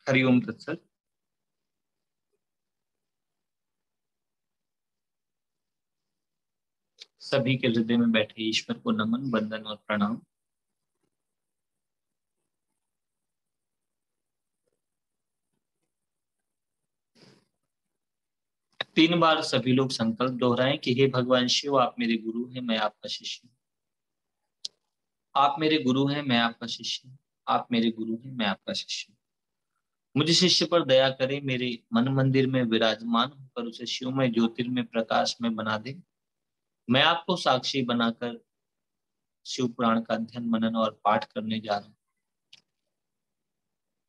हरिओम तत्सत। सभी के हृदय में बैठे ईश्वर को नमन, वंदन और प्रणाम। तीन बार सभी लोग संकल्प दोहराएं कि हे भगवान शिव, आप मेरे गुरु हैं, मैं आपका शिष्य हूँ। आप मेरे गुरु हैं, मैं आपका शिष्य हूँ। आप मेरे गुरु हैं, मैं आपका शिष्य हूँ। मुझे शिष्य पर दया करें, मेरे मन मंदिर में विराजमान होकर उसे शिवमय ज्योतिर्मय प्रकाश में बना दे। मैं आपको साक्षी बनाकर शिव पुराण का अध्ययन, मनन और पाठ करने जा रहा हूँ।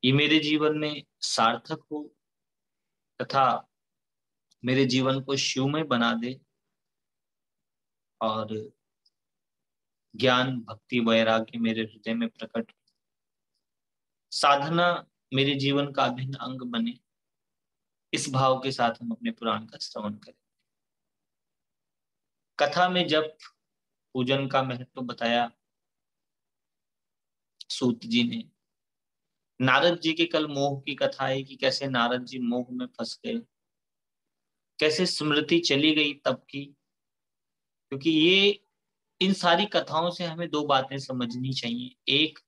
ये मेरे जीवन में सार्थक हो तथा मेरे जीवन को शिवमय बना दे और ज्ञान, भक्ति, वैराग्य मेरे हृदय में प्रकट, साधना मेरे जीवन का अभिन्न अंग बने। इस भाव के साथ हम अपने पुराण का श्रवण करें। कथा में जब पूजन का महत्व बताया सूत जी ने, नारद जी के कल मोह की कथा है कि कैसे नारद जी मोह में फंस गए, कैसे स्मृति चली गई तब की। क्योंकि ये इन सारी कथाओं से हमें दो बातें समझनी चाहिए। एक,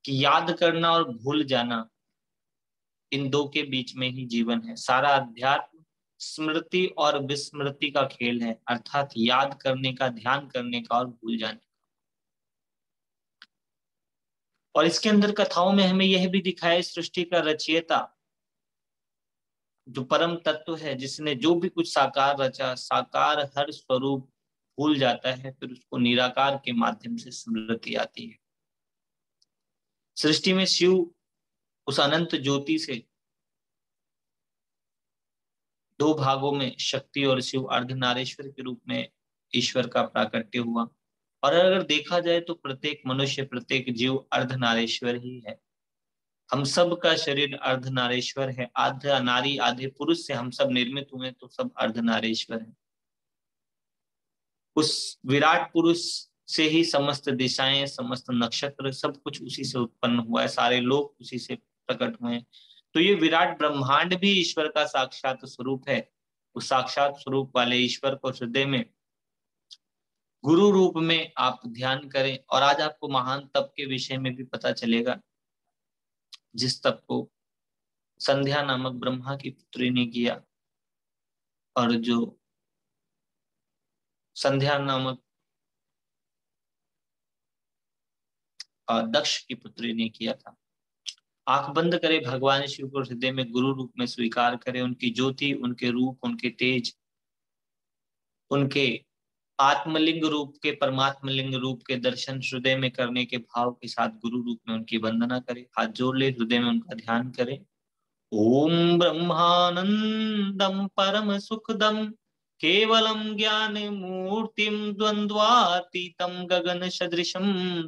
कि याद करना और भूल जाना, इन दो के बीच में ही जीवन है। सारा अध्यात्म स्मृति और विस्मृति का खेल है, अर्थात याद करने का, ध्यान करने का और भूल जाने का। और इसके अंदर कथाओं में हमें यह भी दिखाया, सृष्टि का रचयिता जो परम तत्व है, जिसने जो भी कुछ साकार रचा, साकार हर स्वरूप भूल जाता है, फिर उसको निराकार के माध्यम से स्मृति आती है। सृष्टि में शिव उस अनंत ज्योति से दो भागों में, शक्ति और शिव, अर्धनारीश्वर के रूप में ईश्वर का प्राकट्य हुआ। और अगर देखा जाए तो प्रत्येक मनुष्य, प्रत्येक जीव अर्धनारीश्वर ही है। हम सब का शरीर अर्धनारीश्वर है। आधा नारी आधे पुरुष से हम सब निर्मित हुए, तो सब अर्धनारीश्वर है। उस विराट पुरुष से ही समस्त दिशाएं, समस्त नक्षत्र, सब कुछ उसी से उत्पन्न हुआ है। सारे लोग उसी से प्रकट हुए हैं। तो ये विराट ब्रह्मांड भी ईश्वर का साक्षात स्वरूप है। उस साक्षात स्वरूप वाले ईश्वर को हृदय में गुरु रूप में आप ध्यान करें। और आज आपको महान तप के विषय में भी पता चलेगा, जिस तप को संध्या नामक ब्रह्मा की पुत्री ने किया और जो संध्या नामक दक्ष की पुत्री ने किया था। आंख बंद करे, भगवान शिव को हृदय में गुरु रूप में स्वीकार करे। उनकी ज्योति, उनके रूप, उनके तेज, उनके आत्मलिंग रूप के, परमात्मलिंग रूप के दर्शन हृदय में करने के भाव के साथ गुरु रूप में उनकी वंदना करे। हाथ जोड़ ले, हृदय में उनका ध्यान करे। ओम ब्रह्मानंदम परम सुखदम केवलम ज्ञान मूर्तिम द्वंद्वातीतम गगन सदृशम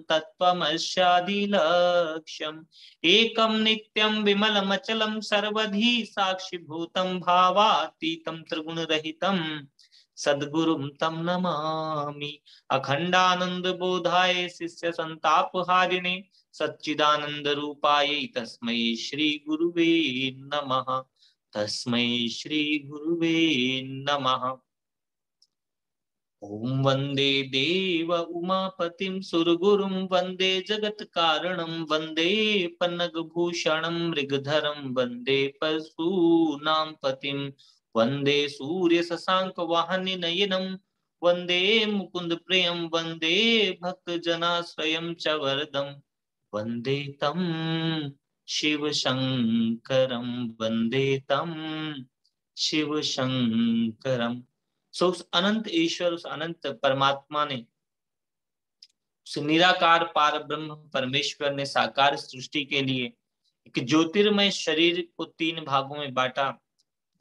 तत्वमस्यादि लक्ष्यम एकम नित्यम विमलम अचलम सर्वधि साक्षिभूतम भावातीतम त्रिगुण रहितम सद्गुरुम तम नमामि। अखंडानंद बोधाय शिष्य संताप हारिणे सच्चिदानंद रूपाय तस्मै श्री गुरुवे नमः। तस्मै श्री गुरुवे नमः। ओम वंदे देव उमापतिं सुरगुरुं वंदे जगत कारणं वंदे पन्नग भूषणं मृगधरं वंदे पशूनां पतिं वंदे सूर्य शशांक वाहनि नयनं वंदे मुकुंद प्रियं वंदे भक्त जनाश्रयं च वरदं वंदे तम शिव शंकरम वंदे तम शिव शंकरम। सो उस अनंत ईश्वर, उस अनंत परमात्मा ने, उस निराकार पार ब्रह्म परमेश्वर ने साकार सृष्टि के लिए एक ज्योतिर्मय शरीर को तीन भागों में बांटा।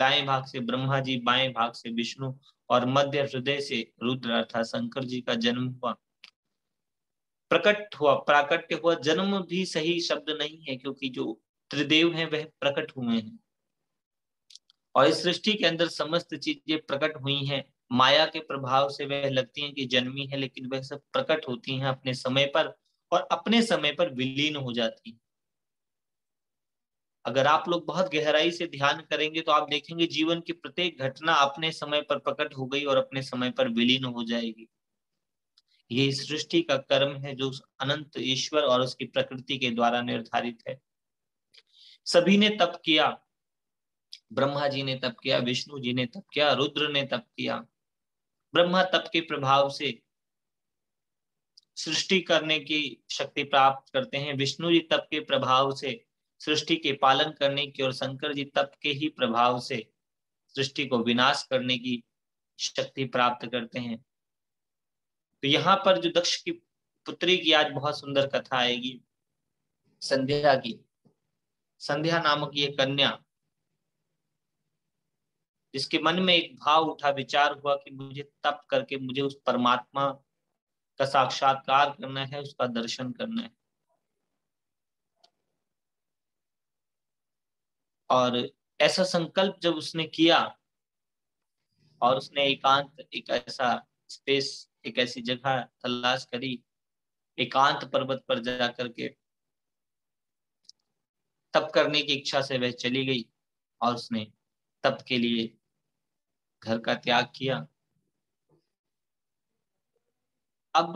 दाएं भाग से ब्रह्मा जी, बाएं भाग से विष्णु और मध्य हृदय से रुद्र अर्थात शंकर जी का जन्म हुआ, प्रकट हुआ, प्राकट्य हुआ। जन्म भी सही शब्द नहीं है, क्योंकि जो त्रिदेव हैं वह प्रकट हुए हैं और इस सृष्टि के अंदर समस्त चीजें प्रकट हुई हैं। माया के प्रभाव से वह लगती हैं कि जन्मी है, लेकिन वह सब प्रकट होती हैं अपने समय पर और अपने समय पर विलीन हो जाती हैं। अगर आप लोग बहुत गहराई से ध्यान करेंगे तो आप देखेंगे जीवन की प्रत्येक घटना अपने समय पर प्रकट हो गई और अपने समय पर विलीन हो जाएगी। ये सृष्टि का कर्म है जो उस अनंत ईश्वर और उसकी प्रकृति के द्वारा निर्धारित है। सभी ने तप किया, ब्रह्मा जी ने तप किया, विष्णु जी ने तप किया, रुद्र ने तप किया। ब्रह्मा तप के प्रभाव से सृष्टि करने की शक्ति प्राप्त करते हैं, विष्णु जी तप के प्रभाव से सृष्टि के पालन करने की, और शंकर जी तप के ही प्रभाव से सृष्टि को विनाश करने की शक्ति प्राप्त करते हैं। तो यहाँ पर जो दक्ष की पुत्री की आज बहुत सुंदर कथा आएगी, संध्या की। संध्या नामक ये कन्या, जिसके मन में एक भाव उठा, विचार हुआ कि मुझे तप करके मुझे उस परमात्मा का साक्षात्कार करना है, उसका दर्शन करना है। और ऐसा संकल्प जब उसने किया और उसने एकांत, एक ऐसा स्पेस, एक ऐसी जगह तलाश करी, एकांत पर्वत पर जाकर के तप करने की इच्छा से वह चली गई और उसने तप के लिए घर का त्याग किया। अब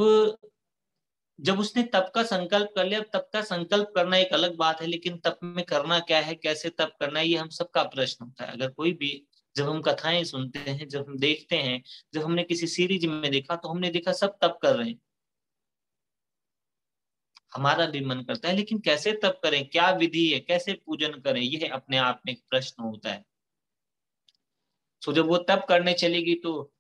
जब उसने तप का संकल्प कर लिया, तप का संकल्प करना एक अलग बात है, लेकिन तप में करना क्या है, कैसे तप करना है, ये हम सबका प्रश्न होता है। अगर कोई भी, जब हम कथाएं सुनते हैं, जब हम देखते हैं, जब हमने किसी सीरीज में देखा तो हमने देखा सब तप कर रहे हैं, हमारा भी मन करता है, लेकिन कैसे तप करें, क्या विधि है, कैसे पूजन करें, यह अपने आप में एक प्रश्न होता है। तो जब वो तप करने चलेगी तो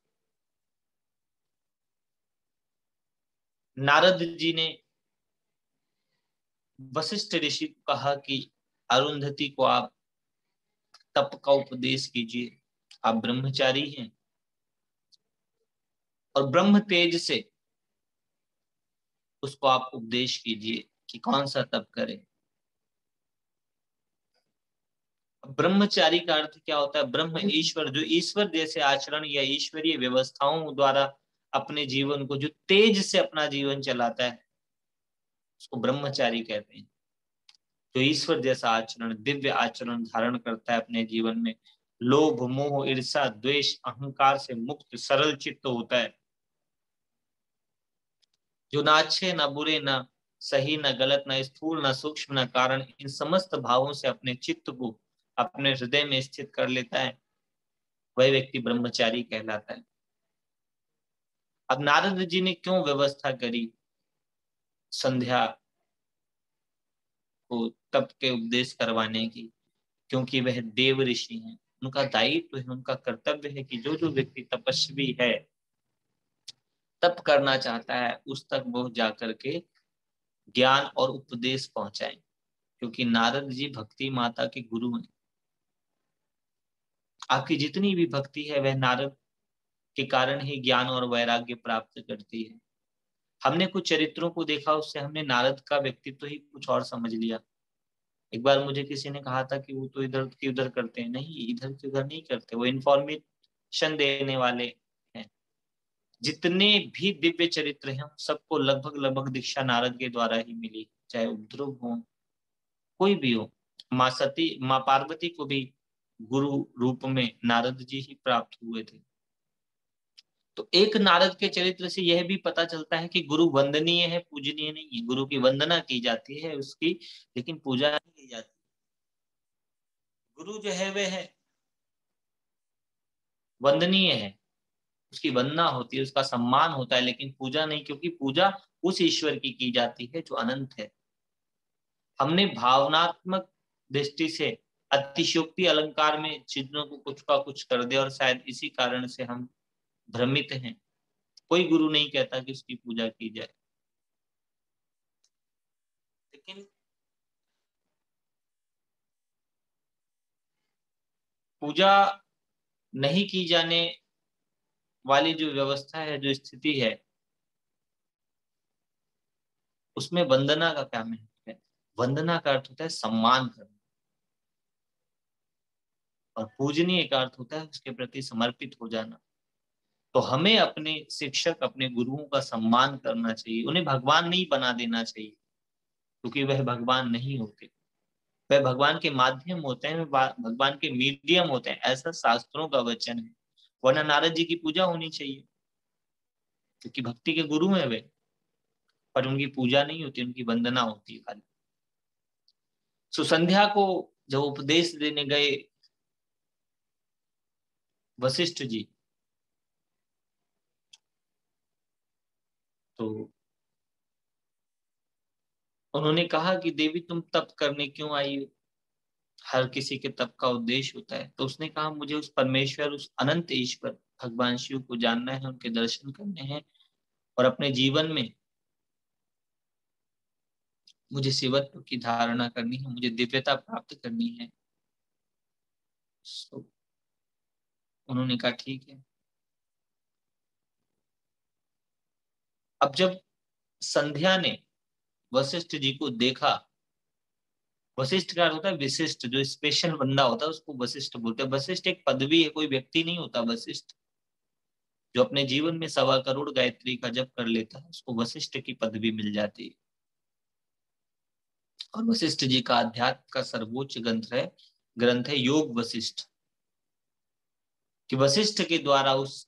नारद जी ने वशिष्ठ ऋषि को कहा कि अरुंधति को आप तप का उपदेश कीजिए, आप ब्रह्मचारी हैं और ब्रह्म तेज से उसको आप उपदेश कीजिए कि कौन सा तप करे। ब्रह्मचारी का अर्थ क्या होता है? ब्रह्म ईश्वर, जो ईश्वर जैसे आचरण या ईश्वरीय व्यवस्थाओं द्वारा अपने जीवन को, जो तेज से अपना जीवन चलाता है, उसको ब्रह्मचारी कहते हैं। जो ईश्वर जैसा आचरण, दिव्य आचरण धारण करता है अपने जीवन में, लोभ मोह ईर्ष्या द्वेष अहंकार से मुक्त सरल चित्त होता है, जो ना अच्छे न बुरे, न सही न गलत, न स्थूल न सूक्ष्म न कारण, इन समस्त भावों से अपने चित्त को अपने हृदय में स्थित कर लेता है, वह व्यक्ति ब्रह्मचारी कहलाता है। अब नारद जी ने क्यों व्यवस्था करी संध्या को तप के उपदेश करवाने की? क्योंकि वह देव ऋषि हैं, उनका दायित्व है, उनका कर्तव्य है कि जो जो व्यक्ति तपस्वी है, तप करना चाहता है, उस तक वो जाकर के ज्ञान और उपदेश पहुंचाएं। क्योंकि नारद जी भक्ति माता के गुरु हैं। आपकी जितनी भी भक्ति है वह नारद के कारण ही ज्ञान और वैराग्य प्राप्त करती है। हमने कुछ चरित्रों को देखा, उससे हमने नारद का व्यक्तित्व ही कुछ और समझ लिया। एक बार मुझे किसी ने कहा था कि वो तो इधर की उधर करते हैं, नहीं, इधर की उधर नहीं करते, वो इंफॉर्मेशन देने वाले हैं। जितने भी दिव्य चरित्र हैं सबको लगभग लगभग दीक्षा नारद के द्वारा ही मिली, चाहे उपद्रव हो, कोई भी हो। माँ सती, माँ पार्वती को भी गुरु रूप में नारद जी ही प्राप्त हुए थे। तो एक नारद के चरित्र से यह भी पता चलता है कि गुरु वंदनीय है, पूजनीय नहीं है। गुरु की वंदना की जाती है उसकी, लेकिन पूजा नहीं की जाती। गुरु जो है वह है वंदनीय है, उसकी वंदना होती है, उसका सम्मान होता है, लेकिन पूजा नहीं, क्योंकि पूजा उस ईश्वर की जाती है जो अनंत है। हमने भावनात्मक दृष्टि से अतिशयोक्ति अलंकार में चीजों को कुछ का कुछ कर दिया और शायद इसी कारण से हम भ्रमित हैं। कोई गुरु नहीं कहता कि उसकी पूजा की जाए, लेकिन पूजा नहीं की जाने वाली जो व्यवस्था है, जो स्थिति है, उसमें वंदना का क्या महत्व है? वंदना का अर्थ होता है सम्मान करना, और पूजनीय का अर्थ होता है उसके प्रति समर्पित हो जाना। तो हमें अपने शिक्षक, अपने गुरुओं का सम्मान करना चाहिए, उन्हें भगवान नहीं बना देना चाहिए, क्योंकि वह भगवान नहीं होते। वह भगवान के माध्यम होते हैं, भगवान के मीडियम होते हैं, ऐसा शास्त्रों का वचन है। वरना नारद जी की पूजा होनी चाहिए, क्योंकि भक्ति के गुरु हैं वे, पर उनकी पूजा नहीं होती, उनकी वंदना होती है खाली। सुसंध्या को जब उपदेश देने गए वशिष्ठ जी, तो उन्होंने कहा कि देवी तुम तप करने क्यों आई हो? हर किसी के तप का उद्देश्य होता है। तो उसने कहा मुझे उस परमेश्वर, उस अनंत ईश्वर भगवान शिव को जानना है, उनके दर्शन करने हैं, और अपने जीवन में मुझे शिवत्व की धारणा करनी है, मुझे दिव्यता प्राप्त करनी है। तो उन्होंने कहा ठीक है। अब जब संध्या ने वशिष्ठ जी को देखा, वशिष्ठ का अर्थ होता है विशिष्ट, जो स्पेशल बंदा होता है उसको वशिष्ठ बोलते हैं। वशिष्ठ एक पदवी है, कोई व्यक्ति नहीं होता। वशिष्ठ जो अपने जीवन में 1.25 करोड़ गायत्री का जप कर लेता है, उसको वशिष्ठ की पदवी मिल जाती है। और वशिष्ठ जी का अध्यात्म का सर्वोच्च ग्रंथ है योग वशिष्ठ, कि वशिष्ठ के द्वारा उस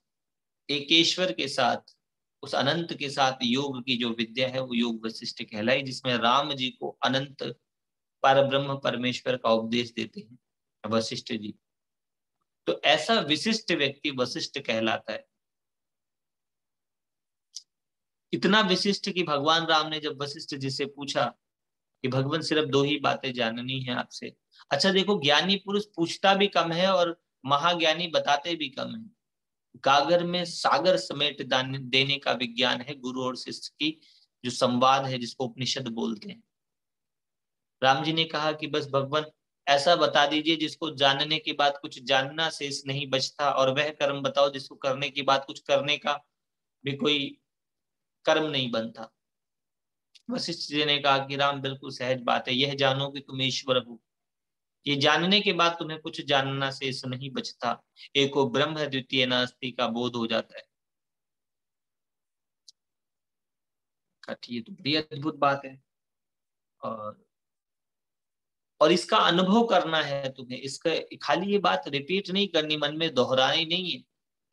एकेश्वर के साथ, उस अनंत के साथ योग की जो विद्या है वो योग वशिष्ठ कहलाई, जिसमें राम जी को अनंत परब्रह्म परमेश्वर का उपदेश देते हैं वशिष्ठ जी। तो ऐसा विशिष्ट व्यक्ति वशिष्ठ कहलाता है। इतना विशिष्ट कि भगवान राम ने जब वशिष्ठ जी से पूछा कि भगवान सिर्फ 2 ही बातें जाननी है आपसे। अच्छा देखो, ज्ञानी पुरुष पूछता भी कम है और महाज्ञानी बताते भी कम है। गागर में सागर समेट देने का विज्ञान है गुरु और शिष्य की जो संवाद है, जिसको उपनिषद बोलते हैं। राम जी ने कहा कि बस भगवान ऐसा बता दीजिए जिसको जानने के बाद कुछ जानना शेष नहीं बचता, और वह कर्म बताओ जिसको करने के बाद कुछ करने का भी कोई कर्म नहीं बनता। वशिष्ठ जी ने कहा कि राम बिल्कुल सहज बात है, यह जानो कि तुम ईश्वर हो। ये जानने के बाद तुम्हें कुछ जानना शेष नहीं बचता, एको ब्रह्म है द्वितीय नास्ति का बोध हो जाता है। ये तो बड़ी अद्भुत बात है। और इसका अनुभव करना है तुम्हें, इसका खाली ये बात रिपीट नहीं करनी, मन में दोहरानी नहीं है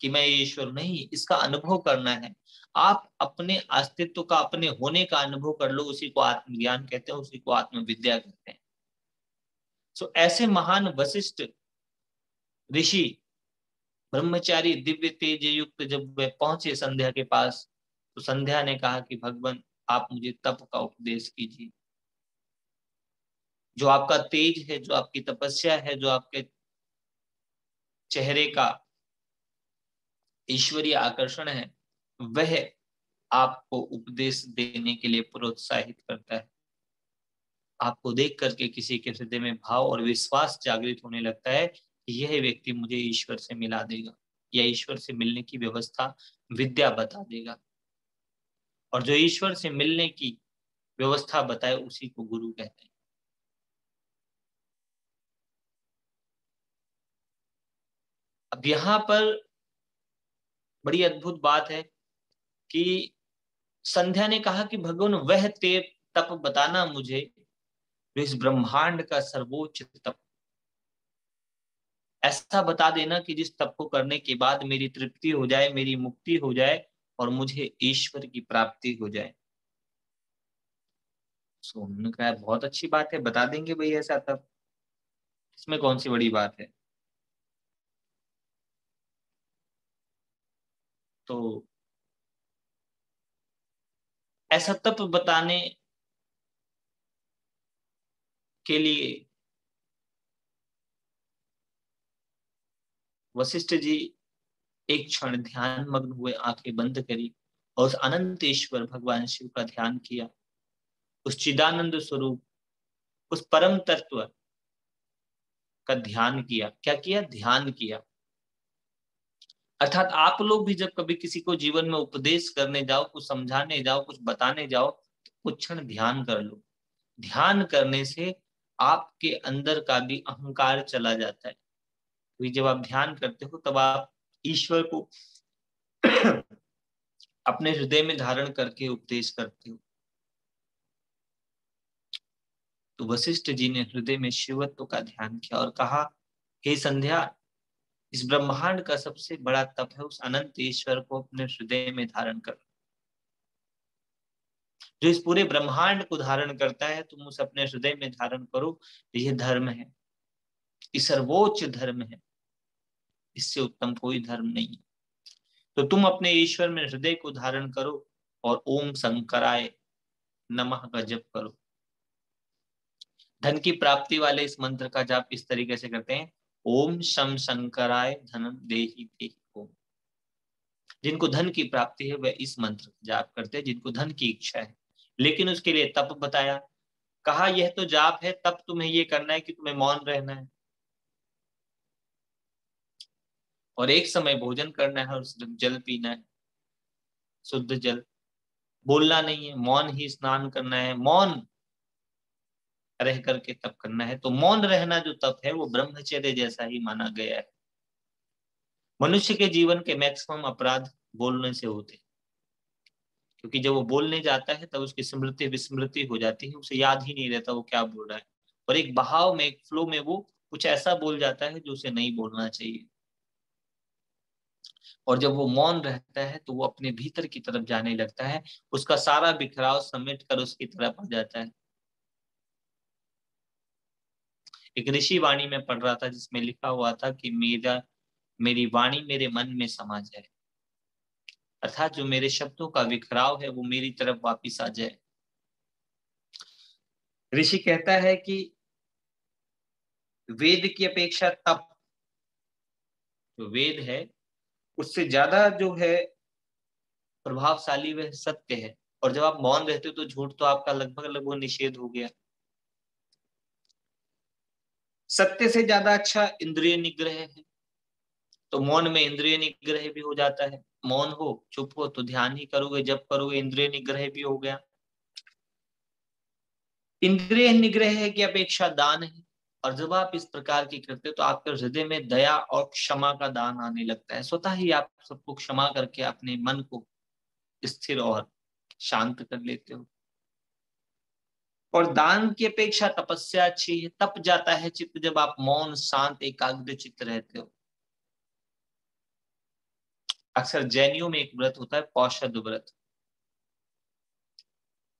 कि मैं ईश्वर, नहीं, इसका अनुभव करना है। आप अपने अस्तित्व का, अपने होने का अनुभव कर लो, उसी को आत्मज्ञान कहते हैं, उसी को आत्मविद्या कहते हैं। सो ऐसे महान वशिष्ठ ऋषि, ब्रह्मचारी, दिव्य तेज युक्त जब वे पहुंचे संध्या के पास, तो संध्या ने कहा कि भगवान आप मुझे तप का उपदेश कीजिए। जो आपका तेज है, जो आपकी तपस्या है, जो आपके चेहरे का ईश्वरीय आकर्षण है, वह आपको उपदेश देने के लिए प्रोत्साहित करता है। आपको देख करके किसी के हृदय में भाव और विश्वास जागृत होने लगता है कि यह व्यक्ति मुझे ईश्वर से मिला देगा, या ईश्वर से मिलने की व्यवस्था, विद्या बता देगा। और जो ईश्वर से मिलने की व्यवस्था बताए उसी को गुरु कहते हैं। अब यहाँ पर बड़ी अद्भुत बात है कि संध्या ने कहा कि भगवान वह तप बताना मुझे जो इस ब्रह्मांड का सर्वोच्च तप, ऐसा बता देना कि जिस तप को करने के बाद मेरी तृप्ति हो जाए, मेरी मुक्ति हो जाए और मुझे ईश्वर की प्राप्ति हो जाए। उन्होंने कहा बहुत अच्छी बात है, बता देंगे भाई ऐसा तप, इसमें कौन सी बड़ी बात है। तो ऐसा तप बताने के लिए वशिष्ठ जी एक क्षण ध्यान मग्न हुए, आंखें बंद करी और उस अनंत ईश्वर भगवान शिव का ध्यान किया, उस चिदानंद स्वरूप, उस परम तत्व का ध्यान किया। क्या किया? ध्यान किया। अर्थात आप लोग भी जब कभी किसी को जीवन में उपदेश करने जाओ, कुछ समझाने जाओ, कुछ बताने जाओ, तो कुछ क्षण ध्यान कर लो। ध्यान करने से आपके अंदर का भी अहंकार चला जाता है। तो जब आप ध्यान करते हो तब आप ईश्वर को अपने हृदय में धारण करके उपदेश करते हो। तो वशिष्ठ जी ने हृदय में शिवत्व का ध्यान किया और कहा, हे संध्या, इस ब्रह्मांड का सबसे बड़ा तप है उस अनंत ईश्वर को अपने हृदय में धारण कर। जो इस पूरे ब्रह्मांड को धारण करता है, तुम उसे अपने हृदय में धारण करो। यह धर्म है, ये सर्वोच्च धर्म है, इससे उत्तम कोई धर्म नहीं है। तो तुम अपने ईश्वर में हृदय को धारण करो और ओम शंकराय नमः का जप करो। धन की प्राप्ति वाले इस मंत्र का जाप इस तरीके से करते हैं, ओम शम शंकराय धनम देहि देहि ओम। जिनको धन की प्राप्ति है वह इस मंत्र का जाप करते हैं, जिनको धन की इच्छा है। लेकिन उसके लिए तप बताया, कहा यह तो जाप है, तब तुम्हें ये करना है कि तुम्हें मौन रहना है और एक समय भोजन करना है और जल पीना है, शुद्ध जल। बोलना नहीं है, मौन ही स्नान करना है, मौन रह करके तप करना है। तो मौन रहना जो तप है वो ब्रह्मचर्य जैसा ही माना गया है। मनुष्य के जीवन के मैक्सिमम अपराध बोलने से होते हैं, क्योंकि जब वो बोलने जाता है तब उसकी स्मृति विस्मृति हो जाती है, उसे याद ही नहीं रहता वो क्या बोल रहा है, और एक बहाव में, एक फ्लो में वो कुछ ऐसा बोल जाता है जो उसे नहीं बोलना चाहिए। और जब वो मौन रहता है तो वो अपने भीतर की तरफ जाने लगता है, उसका सारा बिखराव समेट कर उसकी तरफ आ जाता है। एक ऋषि वाणी में पढ़ रहा था जिसमें लिखा हुआ था कि मेरी वाणी मेरे मन में समा जाए, अर्थात जो मेरे शब्दों का विखराव है वो मेरी तरफ वापिस आ जाए। ऋषि कहता है कि वेद की अपेक्षा तप, जो वेद है उससे ज्यादा जो है प्रभावशाली वह सत्य है। और जब आप मौन रहते हो तो झूठ तो आपका लगभग लगभग निषेध हो गया। सत्य से ज्यादा अच्छा इंद्रिय निग्रह है, तो मौन में इंद्रिय निग्रह भी हो जाता है। मौन हो, चुप हो तो ध्यान ही करोगे, जब करोगे इंद्रिय निग्रह भी हो गया। इंद्रिय निग्रह की अपेक्षा दान है, और जब आप इस प्रकार की करते हो तो आपके हृदय में दया और क्षमा का दान आने लगता है। स्वतः ही आप सबको क्षमा करके अपने मन को स्थिर और शांत कर लेते हो। और दान की अपेक्षा तपस्या अच्छी है, तप जाता है चित्त जब आप मौन शांत एकाग्र चित्त रहते हो। अक्सर जैनियों में एक व्रत होता है पौषध व्रत,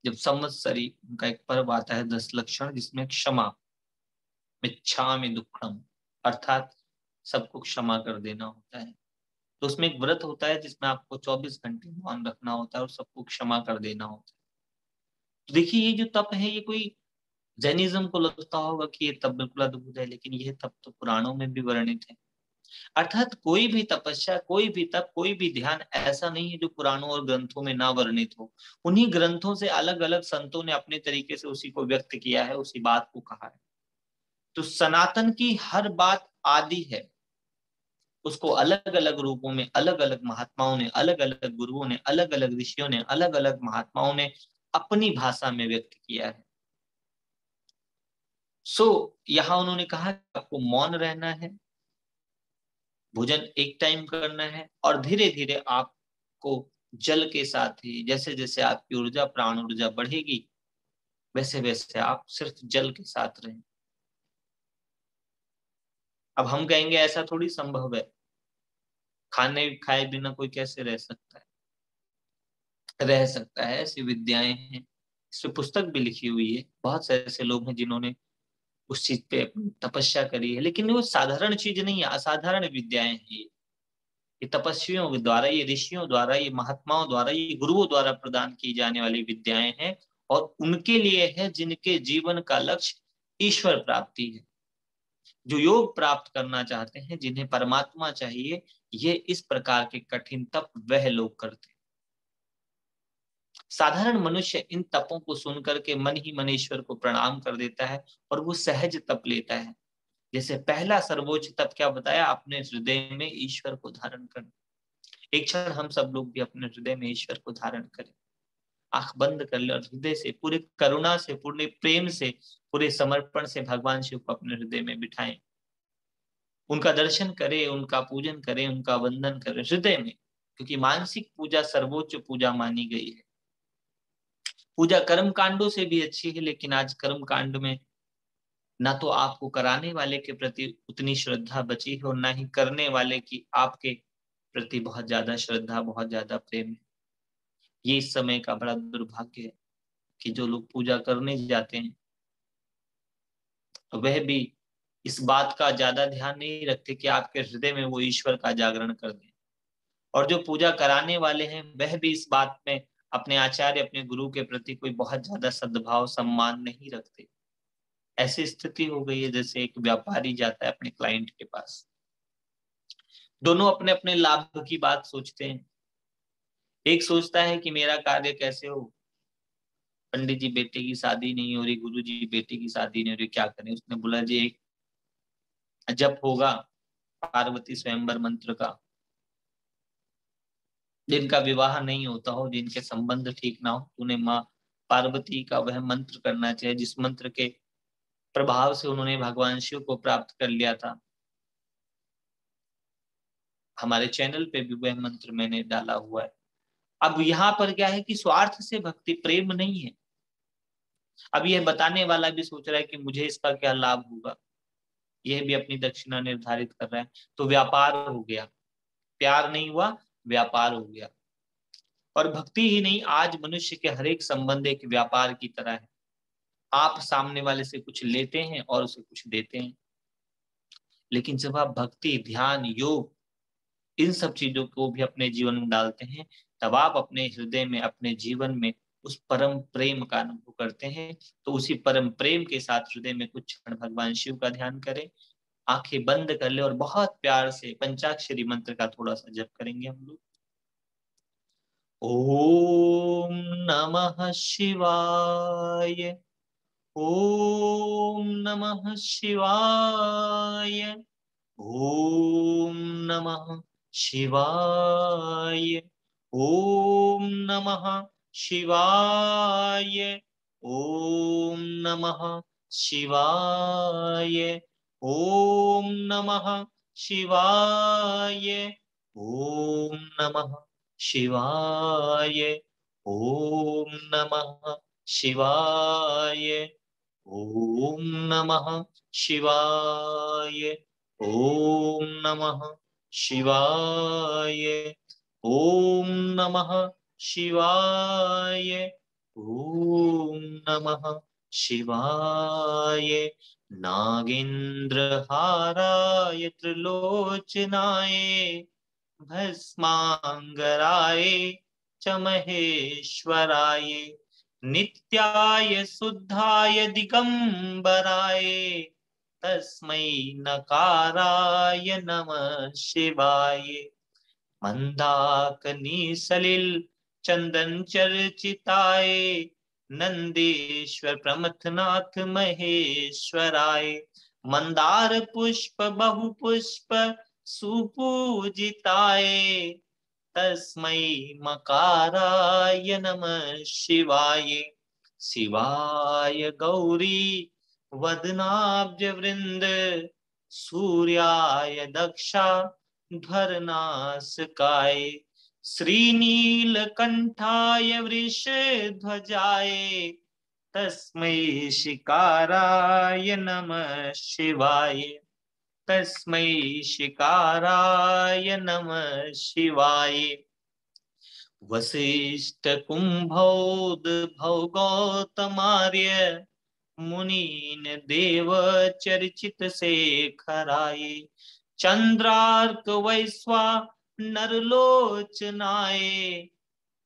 जब संवत्सरी उनका एक पर्व आता है 10 लक्षण, जिसमें क्षमा, मिच्छामि दुक्खड़म, अर्थात सबको क्षमा कर देना होता है। तो उसमें एक व्रत होता है जिसमें आपको 24 घंटे मौन रखना होता है और सबको क्षमा कर देना होता है। तो देखिए, ये जो तप है ये कोई जैनिज्म को लगता होगा कि ये तप बिल्कुल अद्भुत है, लेकिन यह तप तो पुराणों में भी वर्णित है। अर्थात कोई भी तपस्या, कोई भी तप, कोई भी ध्यान ऐसा नहीं है जो पुराणों और ग्रंथों में ना वर्णित हो। उन्हीं ग्रंथों से अलग अलग संतों ने अपने तरीके से उसी को व्यक्त किया है, उसी बात को कहा है। तो सनातन की हर बात आदि है, उसको अलग अलग रूपों में अलग अलग महात्माओं ने, अलग अलग गुरुओं ने, अलग अलग ऋषियों ने, अलग अलग महात्माओं ने अपनी भाषा में व्यक्त किया है। यहां उन्होंने कहा कि आपको मौन रहना है, भोजन एक टाइम करना है, और धीरे धीरे आपको जल के साथ ही, जैसे जैसे आपकी ऊर्जा, प्राण ऊर्जा बढ़ेगी, वैसे वैसे आप सिर्फ जल के साथ रहें। अब हम कहेंगे ऐसा थोड़ी संभव है, खाने खाए बिना कोई कैसे रह सकता है? रह सकता है, ऐसी विद्याएं हैं। इस पे पुस्तक भी लिखी हुई है, बहुत से ऐसे लोग हैं जिन्होंने उस चीज पे तपस्या करी है। लेकिन वो साधारण चीज नहीं है, असाधारण विद्याएं हैं ये तपस्वियों द्वारा, ये ऋषियों द्वारा, ये महात्माओं द्वारा, ये गुरुओं द्वारा प्रदान की जाने वाली विद्याएं हैं। और उनके लिए है जिनके जीवन का लक्ष्य ईश्वर प्राप्ति है, जो योग प्राप्त करना चाहते हैं, जिन्हें परमात्मा चाहिए। ये इस प्रकार के कठिन तप वह लोग करते हैं। साधारण मनुष्य इन तपों को सुनकर के मन ही मन ईश्वर को प्रणाम कर देता है और वो सहज तप लेता है। जैसे पहला सर्वोच्च तप क्या बताया, अपने हृदय में ईश्वर को धारण करना। एक क्षण हम सब लोग भी अपने हृदय में ईश्वर को धारण करें, आंख बंद कर ले और हृदय से, पूरे करुणा से, पूरे प्रेम से, पूरे समर्पण से भगवान शिव को अपने हृदय में बिठाएं। उनका दर्शन करें, उनका पूजन करें, उनका वंदन करें हृदय में, क्योंकि मानसिक पूजा सर्वोच्च पूजा मानी गई है। पूजा कर्म कांडों से भी अच्छी है, लेकिन आज कर्म कांड में ना तो आपको कराने वाले के प्रति उतनी श्रद्धा बची हो, ना ही करने वाले की आपके प्रति बहुत ज्यादा श्रद्धा, बहुत ज्यादा प्रेम है। ये इस समय का बड़ा दुर्भाग्य है कि जो लोग पूजा करने जाते हैं वह भी इस बात का ज्यादा ध्यान नहीं रखते कि आपके हृदय में वो ईश्वर का जागरण कर दें, और जो पूजा कराने वाले हैं वह भी इस बात में अपने आचार्य, अपने गुरु के प्रति कोई बहुत ज्यादा सद्भाव, सम्मान नहीं रखते। ऐसी स्थिति हो गई है जैसे एक व्यापारी जाता है अपने क्लाइंट के पास, दोनों अपने अपने लाभ की बात सोचते हैं। एक सोचता है कि मेरा कार्य कैसे हो, पंडित जी बेटे की शादी नहीं हो रही, गुरु जी बेटे की शादी नहीं हो रही, क्या करें। उसने बोला जी एक जप होगा पार्वती स्वयंवर मंत्र का, जिनका विवाह नहीं होता हो, जिनके संबंध ठीक ना हो, उन्हें माँ पार्वती का वह मंत्र करना चाहिए जिस मंत्र के प्रभाव से उन्होंने भगवान शिव को प्राप्त कर लिया था। हमारे चैनल पे भी वह मंत्र मैंने डाला हुआ है। अब यहाँ पर क्या है कि स्वार्थ से भक्ति, प्रेम नहीं है। अब यह बताने वाला भी सोच रहा है कि मुझे इसका क्या लाभ होगा, यह भी अपनी दक्षिणा निर्धारित कर रहा है, तो व्यापार हो गया। प्यार नहीं हुआ, व्यापार हो गया। और भक्ति ही नहीं, आज मनुष्य के हर एक संबंध एक व्यापार की तरह है। आप सामने वाले से कुछ लेते हैं और उसे कुछ देते हैं, लेकिन जब आप भक्ति, ध्यान, योग, इन सब चीजों को भी अपने जीवन में डालते हैं, तब आप अपने हृदय में, अपने जीवन में उस परम प्रेम का अनुभव करते हैं। तो उसी परम प्रेम के साथ हृदय में कुछ क्षण भगवान शिव का ध्यान करें, आंखें बंद कर ले और बहुत प्यार से पंचाक्षरी मंत्र का थोड़ा सा जप करेंगे हम लोग। ओम नमः शिवाय, ओम नमः शिवाय, ओम नमः शिवाय, ओम नमः शिवाय, ओम नमः शिवाय, ओम नमः शिवाय, ओम नमः शिवाय, ओम नमः शिवाय, ओम नमः शिवाय, ओम नमः शिवाय, ओम नमः शिवाय, ओम नमः शिवाय। नागेन्द्रहाराय त्रिलोचनाय भस्मांगराय च महेश्वराय नित्याय शुद्धाय दिगंबराय तस्मै नकाराय नमः शिवाय। मंदाकिनी सलिल चंदन चर्चिताय नंदीश्वर प्रमथनाथ महेश्वराय मंदार पुष्प बहु पुष्प सुपूजिताय तस्मै मकाराय नमः शिवाय। शिवाय गौरी वदनाब्ज वृंद सूर्याय दक्षा ध्वरनासकाय श्रीनीलकंठाय वृषध्वजाय तस्मै शिकाराय नमः शिवाय। तस्मै शिकाराय नमः शिवाय। वसिष्ठ कुंभोद्भव गौतमार्य मुनीन देव चर्चित शेखराय चंद्रार्क वैश्वा नरलोचनाय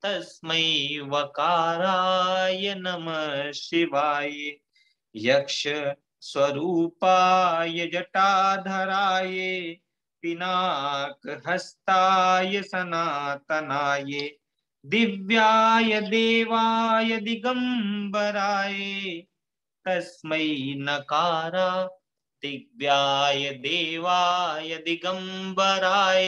तस्मै वकाराय नमः शिवाय। यक्ष स्वरूपाय जटाधराय पिनाक हस्ताय सनातनाय दिव्याय देवाय दिगंबराय तस्मै नकारा दिव्याय देवाय दिगंबराय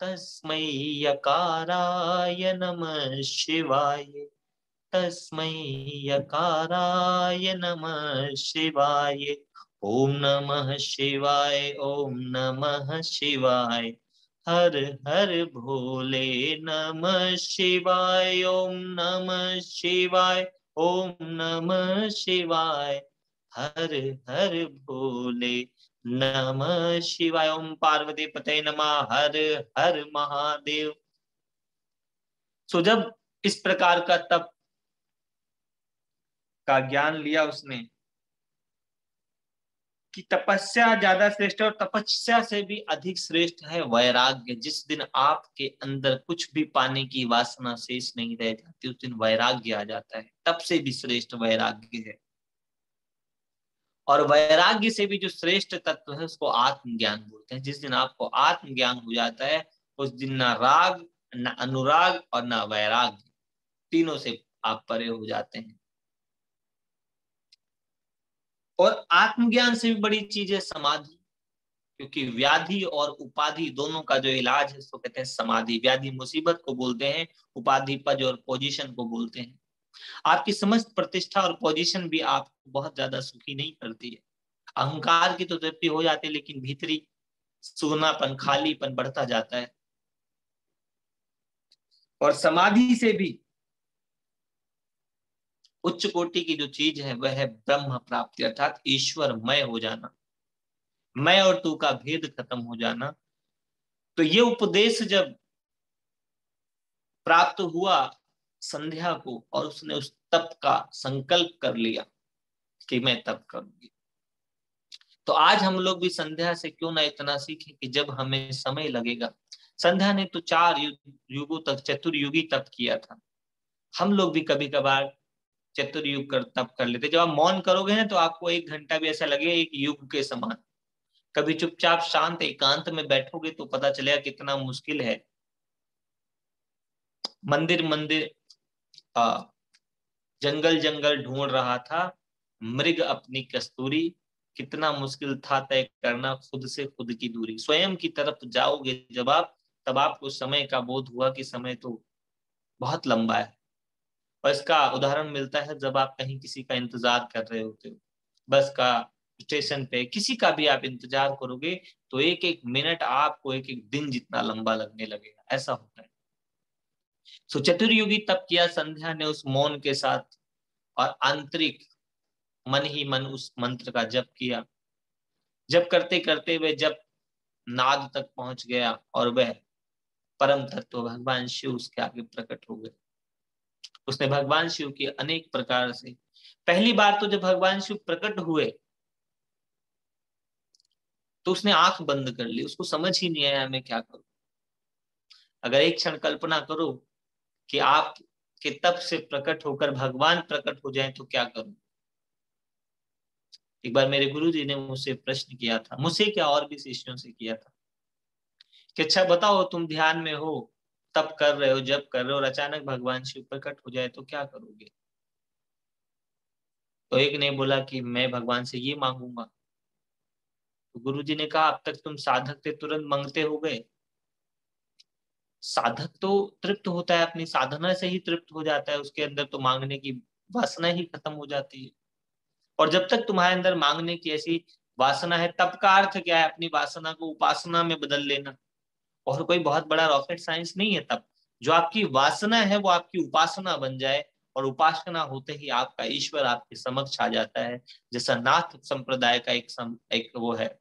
तस्मै यकाराय नमः शिवाय। तस्मै यकाराय नमः शिवाय। ओम नमः शिवाय, ओम नमः शिवाय। हर हर भोले नमः शिवाय, ओम नमः शिवाय, ओम नमः शिवाय। हर हर भोले। नमः शिवाय। ओम पार्वती पते नमः। हर हर महादेव। सो जब इस प्रकार का तप का ज्ञान लिया उसने कि तपस्या ज्यादा श्रेष्ठ है, और तपस्या से भी अधिक श्रेष्ठ है वैराग्य। जिस दिन आपके अंदर कुछ भी पाने की वासना शेष नहीं रह जाती, उस दिन वैराग्य आ जाता है। तप से भी श्रेष्ठ वैराग्य है। और वैराग्य से भी जो श्रेष्ठ तत्व है उसको आत्मज्ञान बोलते हैं। जिस दिन आपको आत्मज्ञान हो जाता है, उस दिन ना राग, ना अनुराग और ना वैराग्य, तीनों से आप परे हो जाते हैं। और आत्मज्ञान से भी बड़ी चीज है समाधि। क्योंकि व्याधि और उपाधि दोनों का जो इलाज है उसको कहते हैं समाधि। व्याधि मुसीबत को बोलते हैं, उपाधि पद और पोजीशन को बोलते हैं। आपकी समस्त प्रतिष्ठा और पोजीशन भी आपको बहुत ज्यादा सुखी नहीं करती है। अहंकार की तो तृप्ति हो जाती है, लेकिन भीतरी सूनापन, खालीपन बढ़ता जाता है। और समाधि से भी उच्च कोटि की जो चीज है वह है ब्रह्म प्राप्ति, अर्थात ईश्वरमय हो जाना। मैं और तू का भेद खत्म हो जाना। तो ये उपदेश जब प्राप्त हुआ संध्या को, और उसने उस तप का संकल्प कर लिया कि मैं तप करूंगी, तो आज हम लोग भी संध्या से क्यों ना इतना सीखें कि जब हमें समय लगेगा। संध्या ने तो 4 युगों तक चतुर्युगी तप किया था। हम लोग भी कभी कभार चतुर्युग कर तप कर लेते। जब आप मौन करोगे ना तो आपको 1 घंटा भी ऐसा लगेगा एक युग के समान। कभी चुपचाप शांत एकांत में बैठोगे तो पता चलेगा कितना मुश्किल है। मंदिर मंदिर, जंगल जंगल ढूंढ रहा था मृग अपनी कस्तूरी। कितना मुश्किल था तय करना खुद से खुद की दूरी। स्वयं की तरफ जाओगे जब आप, तब आपको समय का बोध हुआ कि समय तो बहुत लंबा है। और इसका उदाहरण मिलता है जब आप कहीं किसी का इंतजार कर रहे होते हो, बस का, स्टेशन पे किसी का भी आप इंतजार करोगे, तो एक एक मिनट आपको एक एक दिन जितना लंबा लगने लगेगा। ऐसा होता है। सो चतुर्युगी तप किया संध्या ने उस मौन के साथ, और आंतरिक मन ही मन उस मंत्र का जप किया। जप करते करते वह जप नाद तक पहुंच गया, और वह परम तत्व भगवान शिव उसके आगे प्रकट हो गए। उसने भगवान शिव की अनेक प्रकार से, पहली बार तो जब भगवान शिव प्रकट हुए तो उसने आंख बंद कर ली। उसको समझ ही नहीं आया मैं क्या करूं। अगर एक क्षण कल्पना करो कि आप के तप से प्रकट होकर भगवान प्रकट हो जाए तो क्या करूं। एक बार मेरे गुरुजी ने मुझसे प्रश्न किया था, मुझसे क्या और भी शिष्यों से किया था, कि अच्छा बताओ तुम ध्यान में हो, तप कर रहे हो, जप कर रहे हो, और अचानक भगवान शिव प्रकट हो जाए तो क्या करोगे। तो एक ने बोला कि मैं भगवान से ये मांगूंगा। तो गुरुजी ने कहा अब तक तुम साधक थे, तुरंत मांगते हो गए। साधक तो तृप्त होता है, अपनी साधना से ही तृप्त हो जाता है, उसके अंदर तो मांगने की वासना ही खत्म हो जाती है। और जब तक तुम्हारे अंदर मांगने की ऐसी वासना है, तब का अर्थ क्या है, अपनी वासना को उपासना में बदल लेना। और कोई बहुत बड़ा रॉकेट साइंस नहीं है। तब जो आपकी वासना है वो आपकी उपासना बन जाए, और उपासना होते ही आपका ईश्वर आपके समक्ष आ जाता है। जैसा नाथ संप्रदाय का एक वो है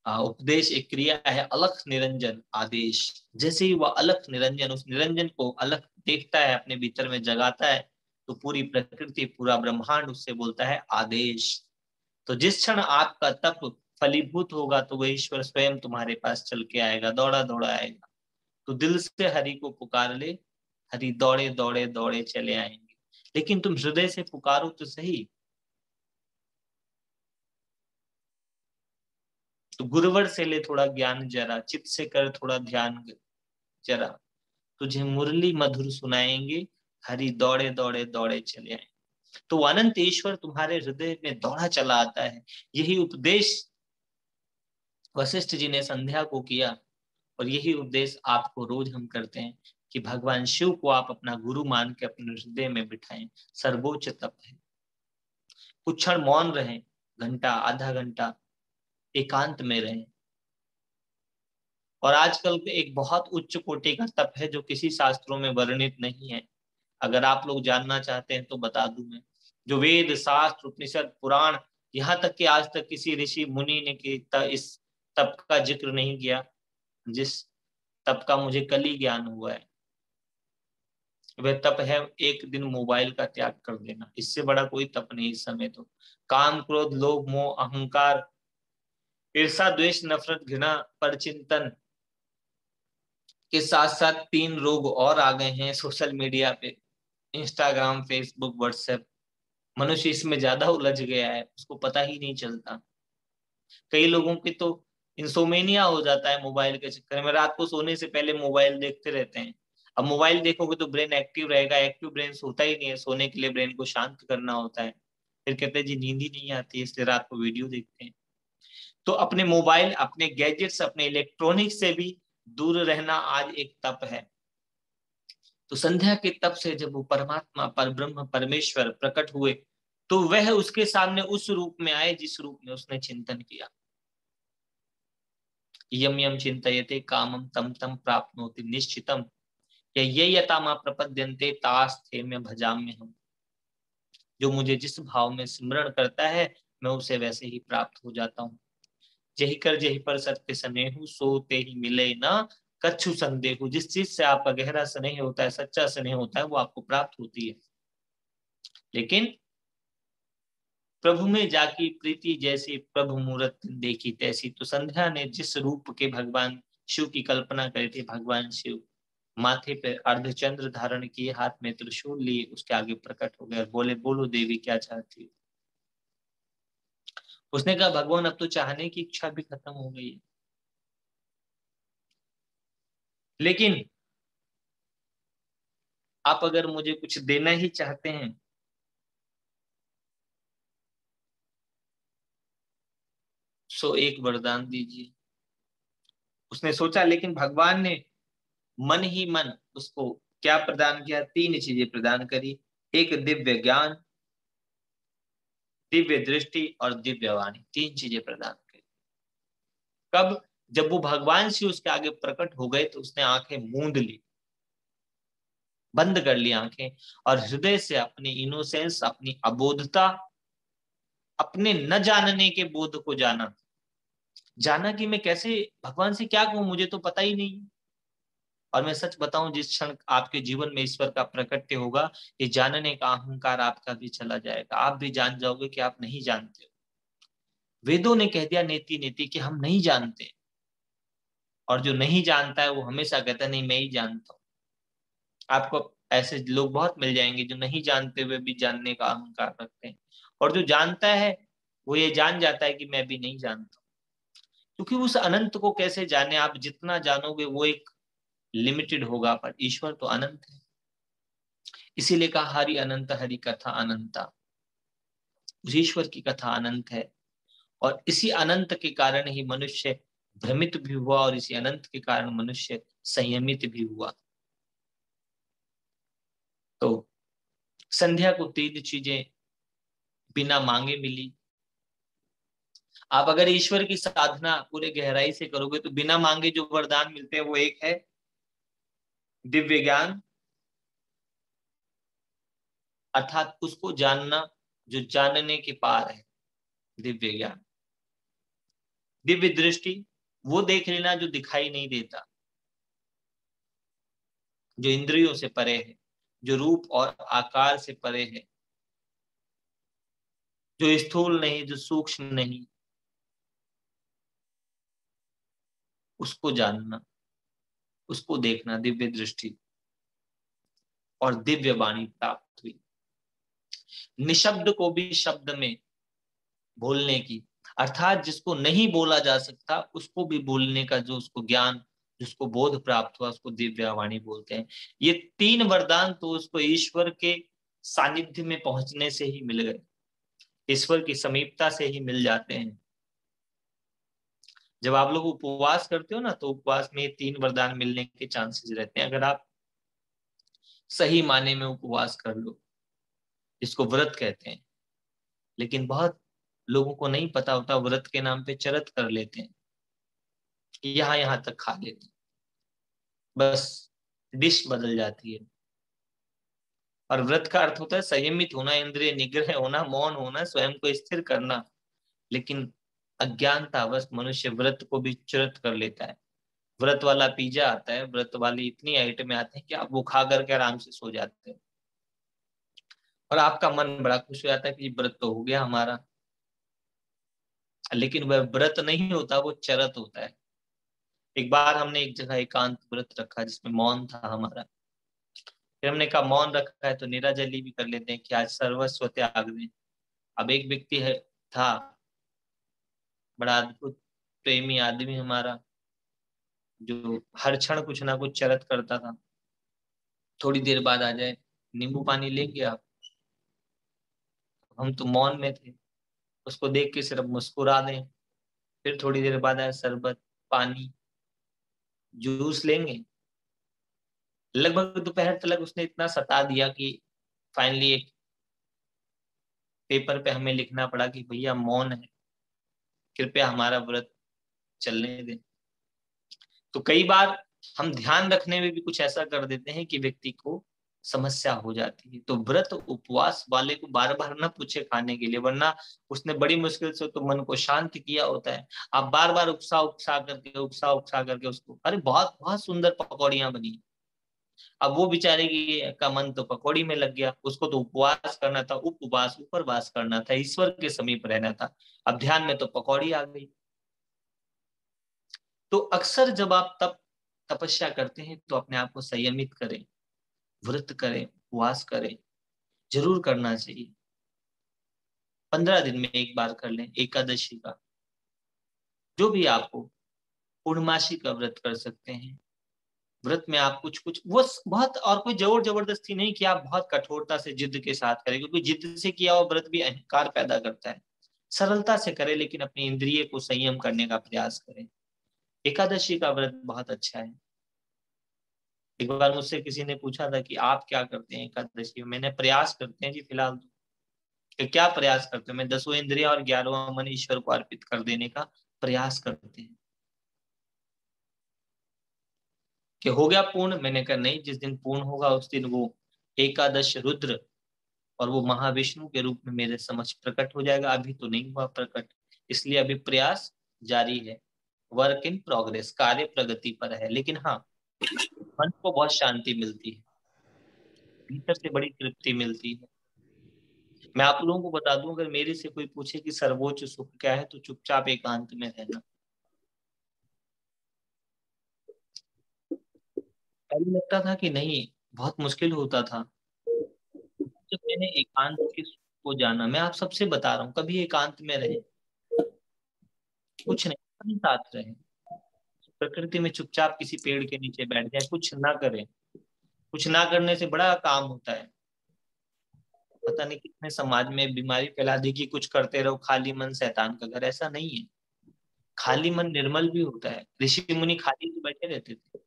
उपदेश, एक क्रिया है अलख निरंजन आदेश। जैसे ही वह अलख निरंजन, उस निरंजन को अलख देखता है, अपने भीतर में जगाता है, तो पूरी प्रकृति, पूरा ब्रह्मांड उससे बोलता है आदेश। तो जिस क्षण आपका तप फलीभूत होगा तो वह ईश्वर स्वयं तुम्हारे पास चल के आएगा, दौड़ा दौड़ा आएगा। तो दिल से हरि को पुकार ले, हरि दौड़े दौड़े दौड़े चले आएंगे। लेकिन तुम हृदय से पुकारो तो सही। तो गुरुवर से ले थोड़ा ज्ञान जरा, चित्त से कर थोड़ा ध्यान जरा, तुझे मुरली मधुर सुनाएंगे, हरि दौड़े दौड़े दौड़े चले आएंगे। तो अनंत ईश्वर तुम्हारे हृदय में दौड़ा चला आता है। यही उपदेश वशिष्ठ जी ने संध्या को किया, और यही उपदेश आपको रोज हम करते हैं कि भगवान शिव को आप अपना गुरु मान के अपने हृदय में बिठाएं। सर्वोच्च तप है। कुछ क्षण मौन रहें, घंटा आधा घंटा एकांत में रहें। और आजकल एक बहुत उच्च कोटि का तप है जो किसी शास्त्रों में वर्णित नहीं है। अगर आप लोग जानना चाहते हैं तो बता दूं मैं। जो वेद शास्त्र उपनिषद पुराण, यहाँ तक कि आज तक किसी ऋषि मुनि ने इस तप का जिक्र नहीं किया जिस तप का मुझे कल ही ज्ञान हुआ है। वह तप है एक दिन मोबाइल का त्याग कर देना। इससे बड़ा कोई तप नहीं इस समय तो। काम क्रोध लोभ मोह अहंकार ईर्षा द्वेष नफरत घृणा पर चिंतन के साथ साथ 3 रोग और आ गए हैं सोशल मीडिया पे, इंस्टाग्राम फेसबुक व्हाट्सएप। मनुष्य इसमें ज्यादा उलझ गया है, उसको पता ही नहीं चलता। कई लोगों की तो इंसोमेनिया हो जाता है मोबाइल के चक्कर में, रात को सोने से पहले मोबाइल देखते रहते हैं। अब मोबाइल देखोगे तो ब्रेन एक्टिव रहेगा, एक्टिव ब्रेन सोता ही नहीं है, सोने के लिए ब्रेन को शांत करना होता है। फिर कहते हैं जी नींद ही नहीं आती है, इसलिए रात को वीडियो देखते हैं। तो अपने मोबाइल अपने गैजेट्स अपने इलेक्ट्रॉनिक से भी दूर रहना आज एक तप है। तो संध्या के तप से जब वो परमात्मा पर ब्रह्म परमेश्वर प्रकट हुए तो वह उसके सामने उस रूप में आए जिस रूप में उसने चिंतन किया। यम यम चिंतयते कामम तम तम प्राप्नोति निश्चितम ये यतामा प्रपद्यन्ते तास्ते में भजाम्य हम। जो मुझे जिस भाव में स्मरण करता है मैं उसे वैसे ही प्राप्त हो जाता हूँ। जही पर सत्य स्नेहु सोते ही मिले ना कछु संदेहु। जिस चीज से आपका गहरा स्नेह होता है, सच्चा स्नेह होता है, वो आपको प्राप्त होती है। लेकिन प्रभु में जाकी प्रीति जैसी प्रभु मूरत देखी तैसी। तो संध्या ने जिस रूप के भगवान शिव की कल्पना करी थी, भगवान शिव माथे पे अर्धचंद्र धारण किए, हाथ में त्रिशूल लिए उसके आगे प्रकट हो गए और बोले बोलो देवी क्या चाहती हो। उसने कहा भगवान अब तो चाहने की इच्छा भी खत्म हो गई है, लेकिन आप अगर मुझे कुछ देना ही चाहते हैं सो एक वरदान दीजिए। उसने सोचा, लेकिन भगवान ने मन ही मन उसको क्या प्रदान किया? 3 चीजें प्रदान करी। एक दिव्य ज्ञान, दिव्य दृष्टि और दिव्य वाणी। 3 चीजें प्रदान करी। कब? जब वो भगवान शिव उसके आगे प्रकट हो गए तो उसने आंखें मूंद ली, बंद कर ली आंखें, और हृदय से अपनी इनोसेंस, अपनी अबोधता, अपने न जानने के बोध को जाना। जाना कि मैं कैसे भगवान से क्या कहूं, मुझे तो पता ही नहीं। और मैं सच बताऊं, जिस क्षण आपके जीवन में ईश्वर का प्रकट्य होगा, ये जानने का अहंकार आपका भी चला जाएगा। आप भी जान जाओगे कि आप नहीं जानते हो। वेदों ने कह दिया नेति नेति कि हम नहीं जानते, और जो नहीं जानता है वो हमेशा कहता है नहीं मैं ही जानता हूं। आपको ऐसे लोग बहुत मिल जाएंगे जो नहीं जानते हुए भी जानने का अहंकार रखते हैं, और जो जानता है वो ये जान जाता है कि मैं भी नहीं जानता। क्योंकि उस अनंत को कैसे जाने? आप जितना जानोगे वो एक लिमिटेड होगा, पर ईश्वर तो अनंत है। इसीलिए कहा हरि अनंत हरि कथा अनंता। उस ईश्वर की कथा अनंत है, और इसी अनंत के कारण ही मनुष्य भ्रमित भी हुआ, और इसी अनंत के कारण मनुष्य संयमित भी हुआ। तो संध्या को 3 चीजें बिना मांगे मिली। आप अगर ईश्वर की साधना पूरे गहराई से करोगे तो बिना मांगे जो वरदान मिलते हैं वो एक है दिव्य ज्ञान, अर्थात उसको जानना जो जानने के पार है, दिव्य ज्ञान। दिव्य दृष्टि, वो देख लेना जो दिखाई नहीं देता, जो इंद्रियों से परे है, जो रूप और आकार से परे है, जो स्थूल नहीं, जो सूक्ष्म नहीं, उसको जानना, उसको देखना, दिव्य दृष्टि। और दिव्य वाणी प्राप्त हुई, निशब्द को भी शब्द में बोलने की, अर्थात जिसको नहीं बोला जा सकता उसको भी बोलने का जो उसको ज्ञान, जिसको बोध प्राप्त हुआ, उसको दिव्य वाणी बोलते हैं। ये 3 वरदान तो उसको ईश्वर के सानिध्य में पहुंचने से ही मिल गए, ईश्वर की समीपता से ही मिल जाते हैं। जब आप लोग उपवास करते हो ना, तो उपवास में 3 वरदान मिलने के चांसेस रहते हैं, अगर आप सही माने में उपवास कर लो, इसको व्रत कहते हैं। लेकिन बहुत लोगों को नहीं पता होता, व्रत के नाम पे चरत कर लेते हैं, यहाँ यहाँ तक खा लेते हैं, बस डिश बदल जाती है। और व्रत का अर्थ होता है संयमित होना, इंद्रिय निग्रह होना, मौन होना, स्वयं को स्थिर करना। लेकिन अज्ञानतावश मनुष्य व्रत को भी चुरत कर लेता है। व्रत वाला पिज्जा आता है, व्रत वाली इतनी आइटमें आते हैं कि आप वो खा करके आराम से सो जाते हैं और आपका मन बड़ा खुश हो जाता है कि व्रत तो हो गया हमारा। लेकिन वह व्रत नहीं होता, वो चरत होता है। एक बार हमने एक जगह एकांत व्रत रखा जिसमें मौन था हमारा। फिर हमने कहा मौन रखा है तो निराजली भी कर लेते हैं कि आज सर्वस्व त्याग दें। अब एक व्यक्ति है था, बड़ा अद्भुत प्रेमी आदमी हमारा, जो हर क्षण कुछ ना कुछ चरत करता था। थोड़ी देर बाद आ जाए, नींबू पानी लेंगे आप? हम तो मौन में थे, उसको देख के सिर्फ मुस्कुरा दें। फिर थोड़ी देर बाद आए, शरबत, पानी, जूस लेंगे? लगभग दोपहर तक उसने इतना सता दिया कि फाइनली एक पेपर पे हमें लिखना पड़ा कि भैया मौन है, कृपया हमारा व्रत चलने दें। तो कई बार हम ध्यान रखने में भी कुछ ऐसा कर देते हैं कि व्यक्ति को समस्या हो जाती है। तो व्रत उपवास वाले को बार बार ना पूछे खाने के लिए, वरना उसने बड़ी मुश्किल से तो मन को शांत किया होता है। आप बार बार उकसा करके उसको, अरे बहुत बहुत सुंदर पकौड़ियां बनी, अब वो बेचारे की का मन तो पकौड़ी में लग गया, उसको तो उपवास करना था, उपवास उपरवास करना था, ईश्वर के समीप रहना था। अब ध्यान में तो पकौड़ी आ गई। तो अक्सर जब आप तपस्या करते हैं तो अपने आप को संयमित करें, व्रत करें, उपवास करें, जरूर करना चाहिए। 15 दिन में एक बार कर लें एकादशी का, जो भी आपको, पूर्णमासी का व्रत कर सकते हैं। व्रत में आप कुछ कुछ वो बहुत, और कोई जोर जबरदस्ती नहीं कि आप बहुत कठोरता से जिद के साथ करें, क्योंकि जिद से किया हुआ व्रत भी अहंकार पैदा करता है। सरलता से करें, लेकिन अपनी इंद्रिय को संयम करने का प्रयास करें। एकादशी का व्रत बहुत अच्छा है। एक बार मुझसे किसी ने पूछा था कि आप क्या करते हैं एकादशी में? मैंने प्रयास करते हैं जी फिलहाल तो। कि क्या प्रयास करते हैं? मैं 10वां इंद्रिय और 11वां मन ईश्वर को अर्पित कर देने का प्रयास करते हैं। कि हो गया पूर्ण? मैंने कहा नहीं, जिस दिन पूर्ण होगा उस दिन वो एकादश रुद्र और वो महाविष्णु के रूप में मेरे समक्ष प्रकट हो जाएगा। अभी तो नहीं हुआ प्रकट, इसलिए अभी प्रयास जारी है, वर्क इन प्रोग्रेस, कार्य प्रगति पर है। लेकिन हाँ, मन को बहुत शांति मिलती है, भीतर से बड़ी तृप्ति मिलती है। मैं आप लोगों को बता दूं, अगर मेरे से कोई पूछे कि सर्वोच्च सुख क्या है, तो चुपचाप एकांत में रहना। पहले लगता था कि नहीं, बहुत मुश्किल होता था। जब मैंने एकांत के सुख को जाना, मैं आप सबसे बता रहा हूँ, कभी एकांत में रहे, कुछ नहीं, अपने साथ रहे, प्रकृति में चुपचाप किसी पेड़ के नीचे बैठ जाए, कुछ ना करें। कुछ ना करने से बड़ा काम होता है। पता नहीं कितने समाज में बीमारी फैला दी कि कुछ करते रहो, खाली मन शैतान का घर। ऐसा नहीं है, खाली मन निर्मल भी होता है। ऋषि मुनि खाली तो बैठे रहते थे।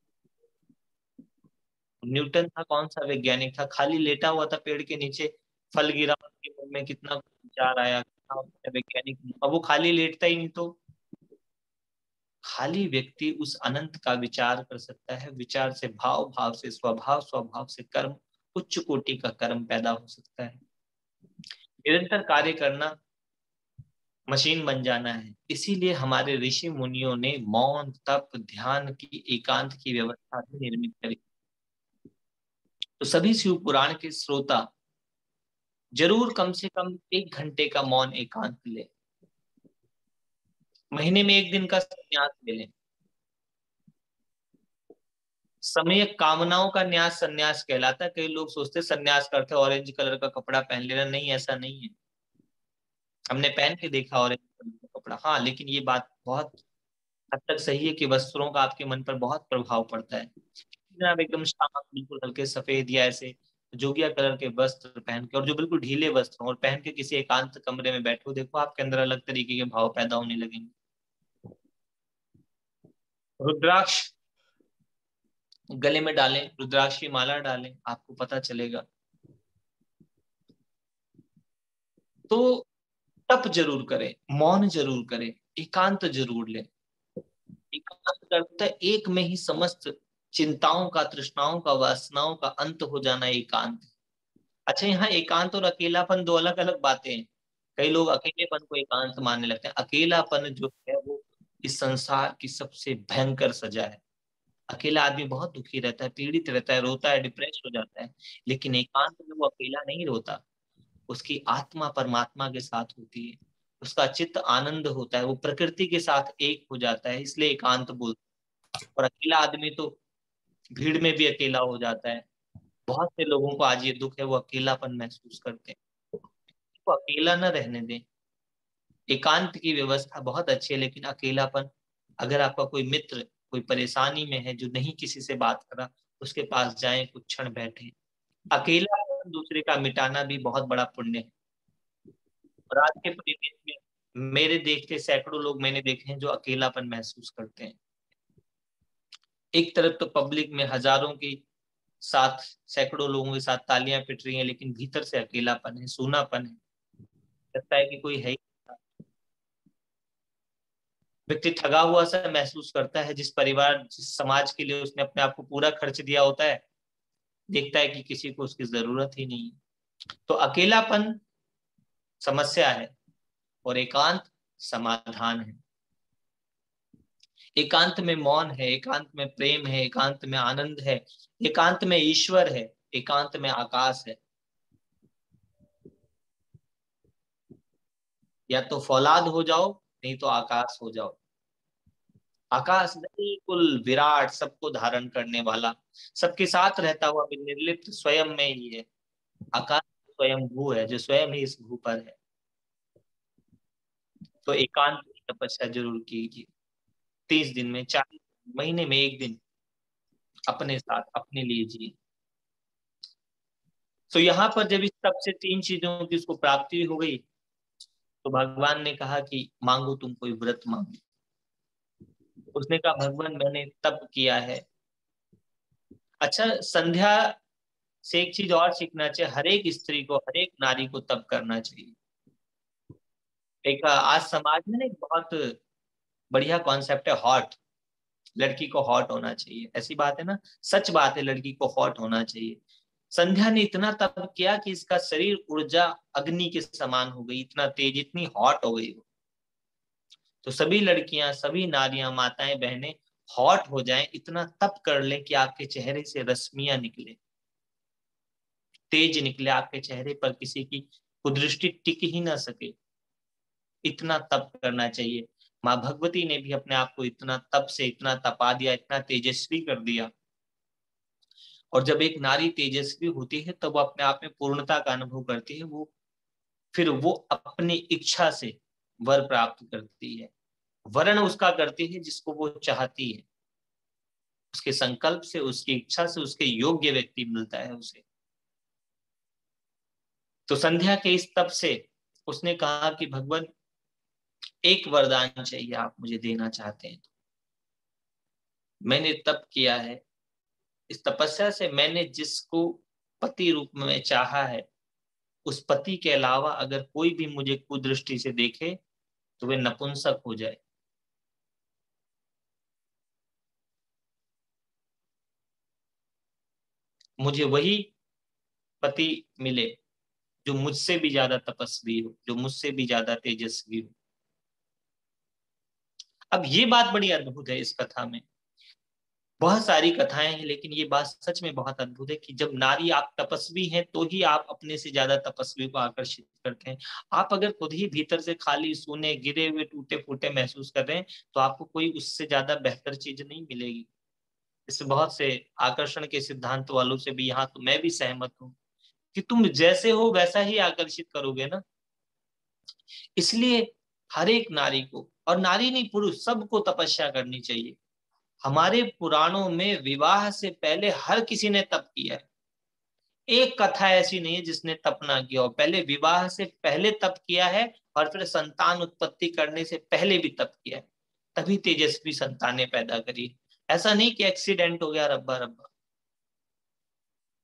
न्यूटन था कौन सा वैज्ञानिक था, खाली लेटा हुआ था पेड़ के नीचे, फल गिरा, उसके मन में कितना विचार आया, कितना उसने वैज्ञानिक, अब वो खाली लेटता ही नहीं। तो खाली व्यक्ति उस अनंत का विचार कर सकता है, विचार से भाव, भाव से स्वभाव, स्वभाव से कर्म, उच्च कोटि का कर्म पैदा हो सकता है। निरंतर कार्य करना, मशीन बन जाना है। इसीलिए हमारे ऋषि मुनियों ने मौन, तप, ध्यान की, एकांत की व्यवस्था भी निर्मित करी। तो सभी शिव पुराण के श्रोता जरूर कम से कम 1 घंटे का मौन एकांत ले, महीने में एक दिन का संन्यास ले लें। समय कामनाओं का न्यास संन्यास कहलाता है। कई लोग सोचते संन्यास करते ऑरेंज कलर का कपड़ा पहन लेना, नहीं, ऐसा नहीं है। हमने पहन के देखा ऑरेंज कलर का कपड़ा, हाँ, लेकिन ये बात बहुत हद तक सही है कि वस्त्रों का आपके मन पर बहुत प्रभाव पड़ता है। आप एकदम शांत, बिल्कुल हल्के सफेद या ऐसे जोगिया कलर के वस्त्र पहन के, और जो बिल्कुल ढीले वस्त्र और पहन के किसी एकांत कमरे में बैठो, देखो आपके अंदर अलग तरीके के भाव पैदा होने लगेंगे। रुद्राक्ष गले में डालें, रुद्राक्ष की माला डालें, आपको पता चलेगा। तो तप जरूर करें, मौन जरूर करें, एकांत जरूर लें। एकांत करता है एक में ही समस्त चिंताओं का, तृष्णाओं का, वासनाओं का अंत हो जाना एकांत। अच्छा, यहाँ एकांत और अकेलापन दो अलग अलग बातें हैं। कई लोग अकेलेपन को एकांत मानने लगते हैं। अकेलापन जो है वो इस संसार की सबसे भयंकर सजा है। अकेला आदमी बहुत दुखी रहता है, पीड़ित रहता है, रोता है, डिप्रेस हो जाता है। लेकिन एकांत में वो अकेला नहीं रोता, उसकी आत्मा परमात्मा के साथ होती है, उसका चित्त आनंद होता है, वो प्रकृति के साथ एक हो जाता है, इसलिए एकांत बोलते हैं। और अकेला आदमी तो भीड़ में भी अकेला हो जाता है। बहुत से लोगों को आज ये दुख है, वो अकेलापन महसूस करते हैं। वो अकेला न रहने दें। एकांत की व्यवस्था बहुत अच्छी है, लेकिन अकेलापन, अगर आपका कोई मित्र कोई परेशानी में है जो नहीं किसी से बात कर रहा, उसके पास जाएं, कुछ क्षण बैठे। अकेला दूसरे का मिटाना भी बहुत बड़ा पुण्य है। और आज के परिवेश में मेरे देखते सैकड़ों लोग मैंने देखे हैं जो अकेलापन महसूस करते हैं। एक तरफ तो पब्लिक में हजारों की साथ, सैकड़ों लोगों के साथ तालियां पिट रही हैं, लेकिन भीतर से अकेलापन है, सूनापन है, लगता है कि कोई है ही। व्यक्ति ठगा हुआ सा महसूस करता है। जिस परिवार, जिस समाज के लिए उसने अपने आप को पूरा खर्च दिया होता है, देखता है कि किसी को उसकी जरूरत ही नहीं है। तो अकेलापन समस्या है और एकांत समाधान है। एकांत में मौन है, एकांत में प्रेम है, एकांत में आनंद है, एकांत में ईश्वर है, एकांत में आकाश है। या तो फौलाद हो जाओ, नहीं तो आकाश हो जाओ। आकाश बिल्कुल विराट, सबको धारण करने वाला, सबके साथ रहता हुआ भी निर्लिप्त स्वयं में ही है। आकाश स्वयं भू है, जो स्वयं ही इस भू पर है। तो एकांत की तपस्या जरूर कीजिए। 30 दिन में, 40 महीने में एक दिन अपने साथ, अपने लिए जिए। तो यहाँ पर जब इस तप से 3 चीजों की उसको प्राप्ति हो गई, तो भगवान ने कहा कि मांगो, तुम कोई व्रत मांगो। उसने कहा भगवान मैंने तप किया है। अच्छा, संध्या से एक चीज और सीखना चाहिए, हर एक स्त्री को, हर एक नारी को तप करना चाहिए। एक आज समाज में ना एक बहुत बढ़िया कॉन्सेप्ट है, हॉट। लड़की को हॉट होना चाहिए, ऐसी बात है ना? सच बात है, लड़की को हॉट होना चाहिए। संध्या ने इतना तप किया कि इसका शरीर ऊर्जा अग्नि के समान हो गई, इतना तेज, इतनी हॉट हो गई वो। तो सभी लड़कियां, सभी नारियां, माताएं, बहनें हॉट हो जाएं, इतना तप कर लें कि आपके चेहरे से रश्मियां निकले, तेज निकले, आपके चेहरे पर किसी की कुदृष्टि टिक ही ना सके। इतना तप करना चाहिए। माँ भगवती ने भी अपने आप को इतना तप से इतना तपा दिया, इतना तेजस्वी कर दिया। और जब एक नारी तेजस्वी होती है तब वो अपने आप में पूर्णता का अनुभव करती है। वो फिर वो अपनी इच्छा से वर प्राप्त करती है। वर्ण उसका करती है जिसको वो चाहती है, उसके संकल्प से, उसकी इच्छा से, उसके योग्य व्यक्ति मिलता है उसे। तो संध्या के इस तप से उसने कहा कि भगवान एक वरदान चाहिए, आप मुझे देना चाहते हैं तो। मैंने तप किया है, इस तपस्या से मैंने जिसको पति रूप में चाहा है, उस पति के अलावा अगर कोई भी मुझे कुदृष्टि से देखे तो वे नपुंसक हो जाए। मुझे वही पति मिले जो मुझसे भी ज्यादा तपस्वी हो, जो मुझसे भी ज्यादा तेजस्वी हो। अब ये बात बड़ी अद्भुत है इस कथा में। बहुत सारी कथाएं हैं, लेकिन ये बात सच में बहुत अद्भुत है कि जब नारी, आप तपस्वी हैं तो ही आप अपने से ज्यादा तपस्वी को आकर्षित करते हैं। आप अगर खुद ही भीतर से खाली, सूने, गिरे हुए, टूटे फूटे महसूस कर रहे हैं, तो आपको कोई उससे ज्यादा बेहतर चीज नहीं मिलेगी। इस बहुत से आकर्षण के सिद्धांत वालों से भी यहाँ तो मैं भी सहमत हूँ कि तुम जैसे हो वैसा ही आकर्षित करोगे ना। इसलिए हर एक नारी को, और नारी नहीं पुरुष, सबको तपस्या करनी चाहिए। हमारे पुराणों में विवाह से पहले हर किसी ने तप किया है। एक कथा ऐसी नहीं है जिसने तप ना किया हो। पहले विवाह से पहले तप किया है, और फिर संतान उत्पत्ति करने से पहले भी तप किया है। तभी तेजस्वी संतानें पैदा करी। ऐसा नहीं कि एक्सीडेंट हो गया रब्बा रब्बा।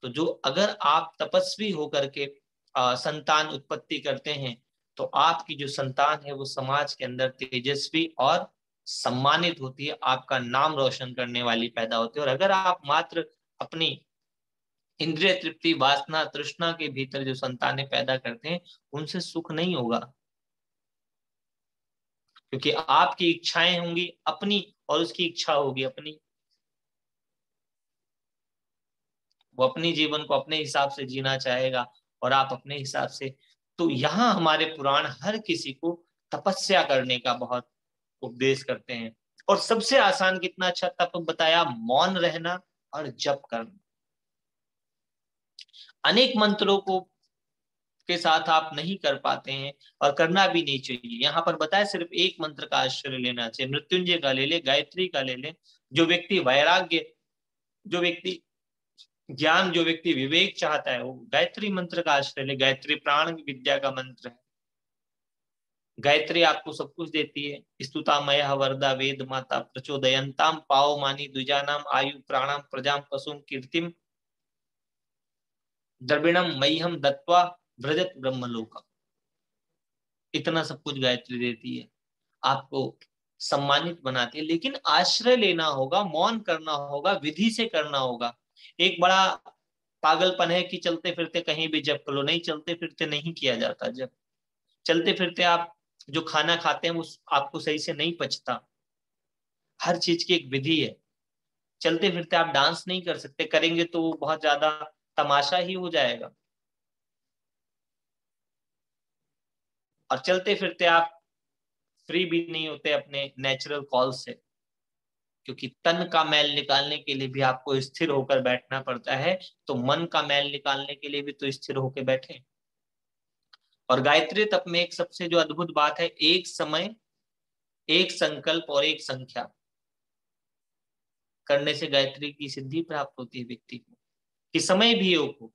तो जो, अगर आप तपस्वी होकर के संतान उत्पत्ति करते हैं, तो आपकी जो संतान है वो समाज के अंदर तेजस्वी और सम्मानित होती है, आपका नाम रोशन करने वाली पैदा होती है। और अगर आप मात्र अपनी इंद्रिय तृप्ति, वासना, तृष्णा के भीतर जो संतानें पैदा करते हैं, उनसे सुख नहीं होगा, क्योंकि आपकी इच्छाएं होंगी अपनी और उसकी इच्छा होगी अपनी। वो अपने जीवन को अपने हिसाब से जीना चाहेगा और आप अपने हिसाब से। तो यहाँ हमारे पुराण हर किसी को तपस्या करने का बहुत उपदेश करते हैं। और सबसे आसान कितना अच्छा तप बताया, मौन रहना और जप करना। अनेक मंत्रों को के साथ आप नहीं कर पाते हैं और करना भी नहीं चाहिए। यहाँ पर बताया सिर्फ एक मंत्र का आश्रय लेना चाहिए। मृत्युंजय का ले ले, गायत्री का ले ले। जो व्यक्ति वैराग्य, जो व्यक्ति ज्ञान, जो व्यक्ति विवेक चाहता है, वो गायत्री मंत्र का आश्रय ले। गायत्री प्राण विद्या का मंत्र है। गायत्री आपको सब कुछ देती है। स्तुतामय वरदा वेद माता प्रचोदयंताम पाओ मानी द्विजानाम आयु प्राणम प्रजाम पशुम कीर्तिम द्रविणम मह्यम दत्वा व्रजत ब्रह्मलोक। इतना सब कुछ गायत्री देती है, आपको सम्मानित बनाती है। लेकिन आश्रय लेना होगा, मौन करना होगा, विधि से करना होगा। एक बड़ा पागलपन है कि चलते फिरते कहीं भी जप कर लो। नहीं, चलते फिरते नहीं किया जाता जप। चलते फिरते आप जो खाना खाते हैं वो आपको सही से नहीं पचता। हर चीज की एक विधि है। चलते फिरते आप डांस नहीं कर सकते, करेंगे तो बहुत ज्यादा तमाशा ही हो जाएगा। और चलते फिरते आप फ्री भी नहीं होते अपने नेचुरल कॉल से, क्योंकि तन का मैल निकालने के लिए भी आपको स्थिर होकर बैठना पड़ता है। तो मन का मैल निकालने के लिए भी तो स्थिर होकर बैठे। और गायत्री तप में एक सबसे जो अद्भुत बात है, एक समय, एक संकल्प और एक संख्या करने से गायत्री की सिद्धि प्राप्त होती है व्यक्ति को। कि समय भी योग हो,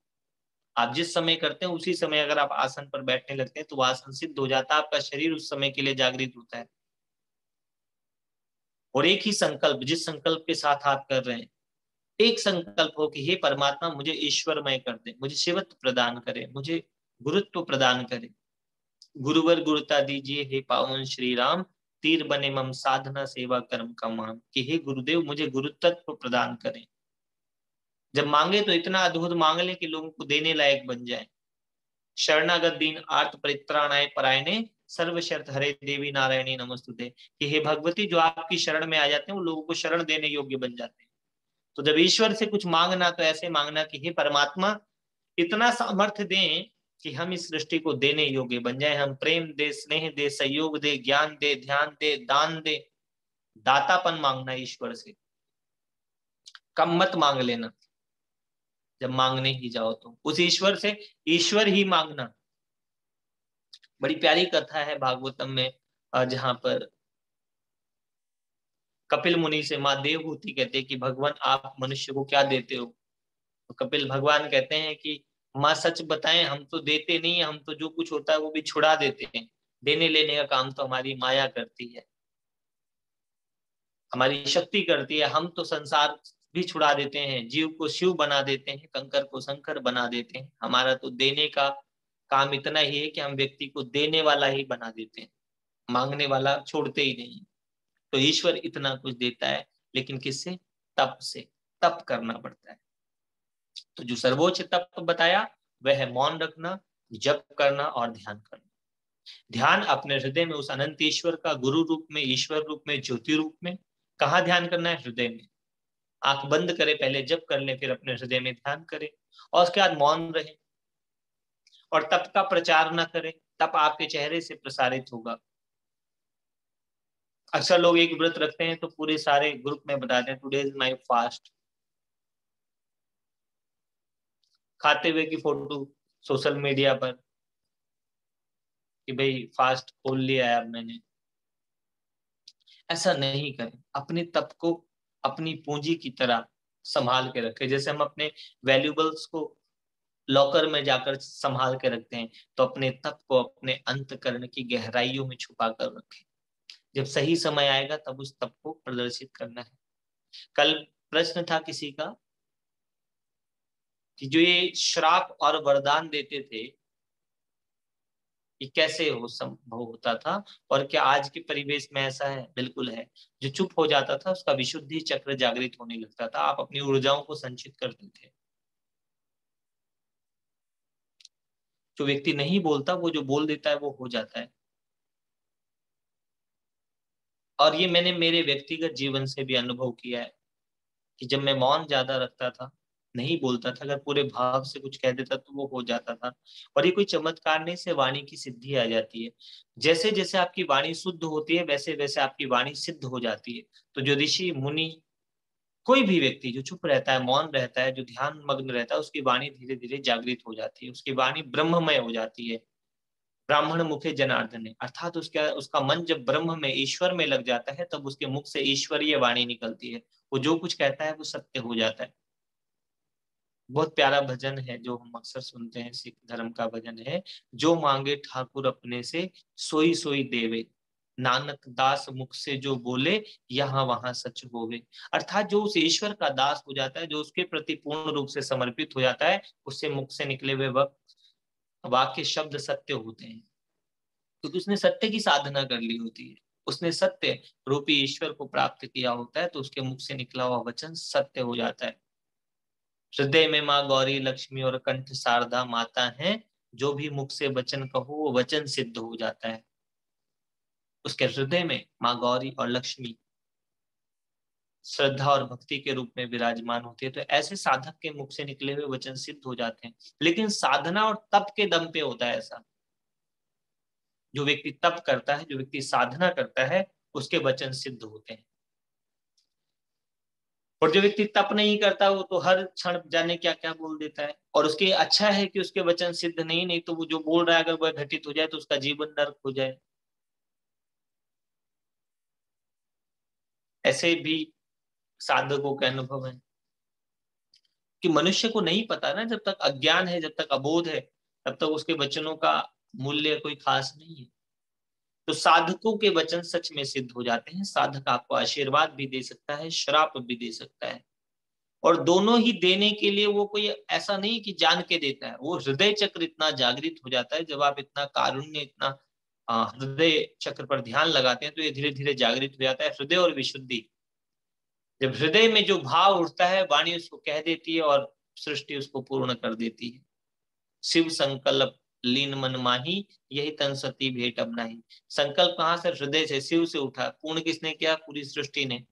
आप जिस समय करते हैं उसी समय अगर आप आसन पर बैठने लगते हैं तो वो आसन सिद्ध हो जाता है। आपका शरीर उस समय के लिए जागृत होता है। और एक ही संकल्प, जिस संकल्प के साथ आप कर रहे हैं, एक संकल्प हो कि हे परमात्मा मुझे ईश्वरमय कर दे, मुझे शिवत्व प्रदान करे, मुझे गुरुत्व प्रदान करे। गुरुवर गुरुता दीजिए हे पावन श्री राम, तीर बने मम साधना सेवा कर्म का मान। कि हे गुरुदेव मुझे गुरुतत्व प्रदान करें। जब मांगे तो इतना अद्भुत मांग ले कि लोगों को देने लायक बन जाए। शरणागत दीन आर्त परित्राणाय परायणे, सर्व शर्त हरे देवी नारायणी नमस्तुते। कि हे भगवती, जो आपकी शरण में आ जाते हैं वो लोगों को शरण देने योग्य बन जाते हैं। तो जब ईश्वर से कुछ मांगना तो ऐसे मांगना कि हे परमात्मा इतना सामर्थ्य दें कि हम इस सृष्टि को देने योग्य बन जाए। हम प्रेम दे, स्नेह दे, सहयोग दे, ज्ञान दे, ध्यान दे, दान दे। दातापन मांगना ईश्वर से, कम मत मांग लेना। जब मांगने ही जाओ तो उस ईश्वर से ईश्वर ही मांगना। बड़ी प्यारी कथा है भागवतम में, जहां पर कपिल मुनि से माँ देवहूति कहते हैं कि भगवान आप मनुष्य को क्या देते हो। तो कपिल भगवान कहते हैं कि माँ सच बताएं, हम तो देते नहीं है, हम तो जो कुछ होता है वो भी छुड़ा देते हैं। देने लेने का काम तो हमारी माया करती है, हमारी शक्ति करती है। हम तो संसार भी छुड़ा देते हैं, जीव को शिव बना देते हैं, कंकर को शंकर बना देते हैं। हमारा तो देने का काम इतना ही है कि हम व्यक्ति को देने वाला ही बना देते हैं, मांगने वाला छोड़ते ही नहीं। तो ईश्वर इतना कुछ देता है, लेकिन किससे? तप से। तप करना पड़ता है। तो जो सर्वोच्च तप बताया वह है मौन रखना, जप करना और ध्यान करना। ध्यान अपने हृदय में उस अनंत ईश्वर का, गुरु रूप में, ईश्वर रूप में, ज्योति रूप में। कहाँ ध्यान करना है? हृदय में। आंख बंद करे, पहले जप कर ले, फिर अपने हृदय में ध्यान करे और उसके बाद मौन रहे। और तप का प्रचार न करे, तप आपके चेहरे से प्रसारित होगा। अक्सर लोग एक व्रत रखते हैं तो पूरे सारे ग्रुप में बताते हैं टुडे इज माय फास्ट। खाते हुए की फोटो सोशल मीडिया पर कि भाई फास्ट खोल लिया है अब मैंने। ऐसा नहीं करें। अपने तप को अपनी पूंजी की तरह संभाल के रखें। जैसे हम अपने वैल्यूबल्स को लॉकर में जाकर संभाल के रखते हैं, तो अपने तप को अपने अंतःकरण की गहराइयों में छुपा कर रखें। जब सही समय आएगा तब उस तप को प्रदर्शित करना है। कल प्रश्न था किसी का कि जो ये श्राप और वरदान देते थे ये कैसे हो संभव होता था, और क्या आज के परिवेश में ऐसा है? बिल्कुल है। जो चुप हो जाता था उसका विशुद्धि चक्र जागृत होने लगता था। आप अपनी ऊर्जाओं को संचित करते थे। जो व्यक्ति नहीं बोलता वो जो बोल देता है वो हो जाता है। और ये मैंने मेरे व्यक्तिगत जीवन से भी अनुभव किया है कि जब मैं मौन ज्यादा रखता था, नहीं बोलता था, अगर पूरे भाव से कुछ कह देता तो वो हो जाता था। और ये कोई चमत्कार नहीं से वाणी की सिद्धि आ जाती है। जैसे जैसे आपकी वाणी शुद्ध होती है वैसे वैसे आपकी वाणी सिद्ध हो जाती है। तो जो ऋषि मुनि, कोई भी व्यक्ति जो चुप रहता है, मौन रहता है, जो ध्यान मग्न रहता है, उसकी वाणी धीरे धीरे जागृत हो जाती है, उसकी वाणी ब्रह्ममय हो जाती है। ब्राह्मण मुखे जनार्दन, अर्थात उसका उसका मन जब ब्रह्म में, ईश्वर में लग जाता है, तब उसके मुख से ईश्वरीय वाणी निकलती है। वो जो कुछ कहता है वो सत्य हो जाता है। बहुत प्यारा भजन है जो हम अक्सर सुनते हैं, सिख धर्म का भजन है, जो मांगे ठाकुर अपने से सोई सोई देवे, नानक दास मुख से जो बोले यहाँ वहां सच होवे। अर्थात जो उस ईश्वर का दास हो जाता है, जो उसके प्रति पूर्ण रूप से समर्पित हो जाता है, उससे मुख से निकले हुए वक्त वाक्य शब्द सत्य होते हैं, क्योंकि उसने सत्य की साधना कर ली होती है। उसने सत्य रूपी ईश्वर को प्राप्त किया होता है, तो उसके मुख से निकला हुआ वचन सत्य हो जाता है। हृदय में माँ गौरी लक्ष्मी और कंठ शारदा माता हैं, जो भी मुख से वचन कहो वो वचन सिद्ध हो जाता है। उसके हृदय में माँ गौरी और लक्ष्मी श्रद्धा और भक्ति के रूप में विराजमान होती है, तो ऐसे साधक के मुख से निकले हुए वचन सिद्ध हो जाते हैं। लेकिन साधना और तप के दम पे होता है ऐसा। जो व्यक्ति तप करता है, जो व्यक्ति साधना करता है, उसके वचन सिद्ध होते हैं। और जो व्यक्ति तप नहीं करता वो तो हर क्षण जाने क्या क्या बोल देता है। और उसके अच्छा है कि उसके वचन सिद्ध नहीं तो वो जो बोल रहा है अगर वह घटित हो जाए तो उसका जीवन नर्क हो जाए। ऐसे भी साधकों के अनुभव है कि मनुष्य को नहीं पता ना, जब तक अज्ञान है, जब तक अबोध है, तब तक उसके वचनों का मूल्य कोई खास नहीं है। तो साधकों के वचन सच में सिद्ध हो जाते हैं। साधक आपको आशीर्वाद भी दे सकता है, श्राप भी दे सकता है। और दोनों ही देने के लिए वो कोई ऐसा नहीं कि जान के देता है, वो हृदय चक्र इतना जागृत हो जाता है। जब आप इतना कारुण्य, इतना हृदय चक्र पर ध्यान लगाते हैं तो ये धीरे धीरे जागृत हो जाता है। हृदय और विशुद्धि, जब हृदय में जो भाव उठता है, वाणी उसको कह देती है और सृष्टि उसको पूर्ण कर देती है। शिव संकल्प लीन मन माही, यही तन सती भेंट अब नाही। संकल्प कहां से? हृदय से, शिव से उठा। पूर्ण किसने किया? पूरी सृष्टि ने।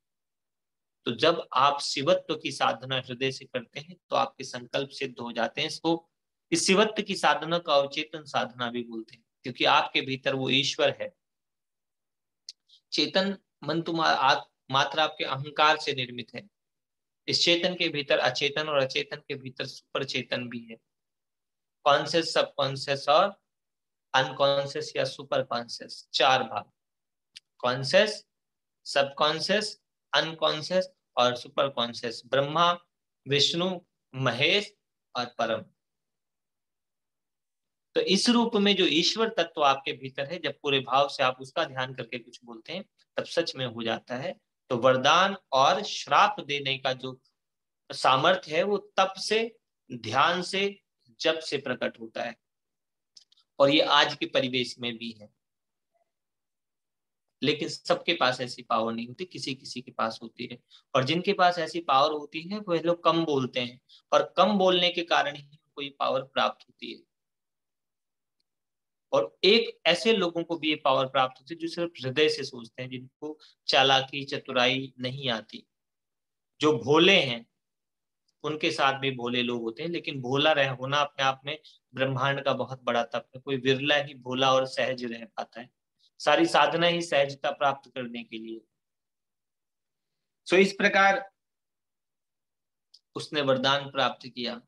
तो जब आप शिवत्व की साधना हृदय से करते हैं तो आपके संकल्प सिद्ध हो जाते हैं। इसको, इस शिवत्व की साधना को अवचेतन साधना भी बोलते हैं, क्योंकि आपके भीतर वो ईश्वर है। चेतन मन मात्र आपके अहंकार से निर्मित है। इस चेतन के भीतर अचेतन और अचेतन के भीतर सुपर चेतन भी है। कॉन्शियस, सब कॉन्शियस और अनकॉन्शियस या सुपर कॉन्शियस, चार भाग। कॉन्शियस, सबकॉन्शियस, अनकॉन्शियस और सुपर कॉन्शियस। ब्रह्मा, विष्णु, महेश और परम। तो इस रूप में जो ईश्वर तत्व आपके भीतर है, जब पूरे भाव से आप उसका ध्यान करके कुछ बोलते हैं, तब सच में हो जाता है। तो वरदान और श्राप देने का जो सामर्थ्य है वो तप से, ध्यान से, जप से प्रकट होता है। और ये आज के परिवेश में भी है। लेकिन सबके पास ऐसी पावर नहीं होती, किसी किसी के पास होती है। और जिनके पास ऐसी पावर होती है वह लोग कम बोलते हैं, और कम बोलने के कारण ही उनको ये पावर प्राप्त होती है। और एक ऐसे लोगों को भी ये पावर प्राप्त होती है जो सिर्फ हृदय से सोचते हैं, जिनको चालाकी चतुराई नहीं आती। जो भोले हैं उनके साथ भी भोले लोग होते हैं, लेकिन भोला रह होना अपने आप में ब्रह्मांड का बहुत बड़ा तप है। कोई विरला ही भोला और सहज रह पाता है। सारी साधना ही सहजता प्राप्त करने के लिए। सो इस प्रकार उसने वरदान प्राप्त किया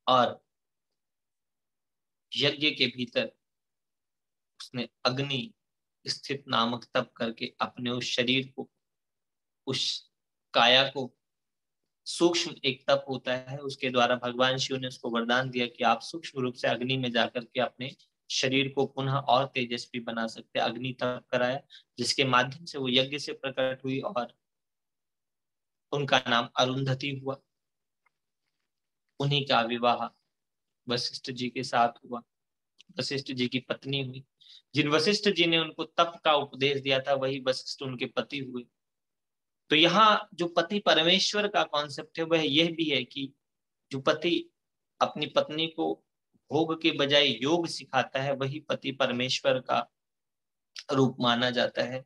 और यज्ञ के भीतर उसने अग्नि स्थित नामक तप करके अपने उस शरीर को, उस काया को, सूक्ष्म एक तप होता है, उसके द्वारा भगवान शिव ने उसको वरदान दिया कि आप सूक्ष्म रूप से अग्नि में जाकर के अपने शरीर को पुनः और तेजस्वी बना सकते हैं। अग्नि तप कराया, जिसके माध्यम से वो यज्ञ से प्रकट हुई और उनका नाम अरुंधति हुआ। उन्हीं का विवाह वशिष्ठ जी के साथ हुआ। वशिष्ठ जी की पत्नी हुई। जिन वशिष्ठ जी ने उनको तप का उपदेश दिया था, वही वशिष्ठ उनके पति हुए। तो यहाँ जो पति परमेश्वर का कॉन्सेप्ट है वह यह भी है कि जो पति अपनी पत्नी को भोग के बजाय योग सिखाता है, वही पति परमेश्वर का रूप माना जाता है,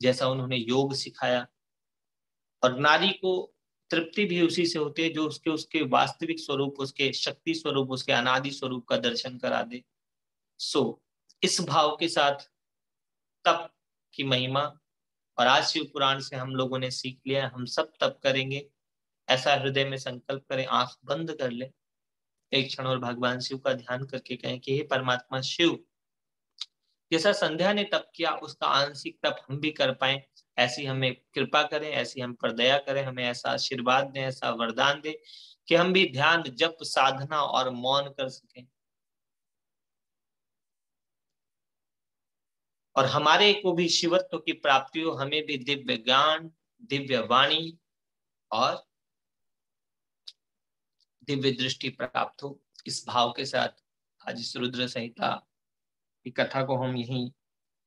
जैसा उन्होंने योग सिखाया। और नारी को तृप्ति भी उसी से होती है जो उसके उसके वास्तविक स्वरूप, उसके शक्ति स्वरूप, उसके अनादि स्वरूप का दर्शन करा दे। इस भाव के साथ तप की महिमा, और आज शिव पुराण से हम लोगों ने सीख लिया, हम सब तप करेंगे। ऐसा हृदय में संकल्प करें, आंख बंद कर ले एक क्षण और भगवान शिव का ध्यान करके कहें कि हे परमात्मा शिव, जैसा संध्या ने तप किया उसका आंशिक तप हम भी कर पाए, ऐसी हमें कृपा करें, ऐसी हम पर दया करें, हमें ऐसा आशीर्वाद दें, ऐसा वरदान दें कि हम भी ध्यान, जप, साधना और मौन कर सकें, और हमारे को भी शिवत्व की प्राप्ति हो, हमें भी दिव्य ज्ञान, दिव्य वाणी और दिव्य दृष्टि प्राप्त हो। इस भाव के साथ आज इस रुद्र संहिता की कथा को हम यहीं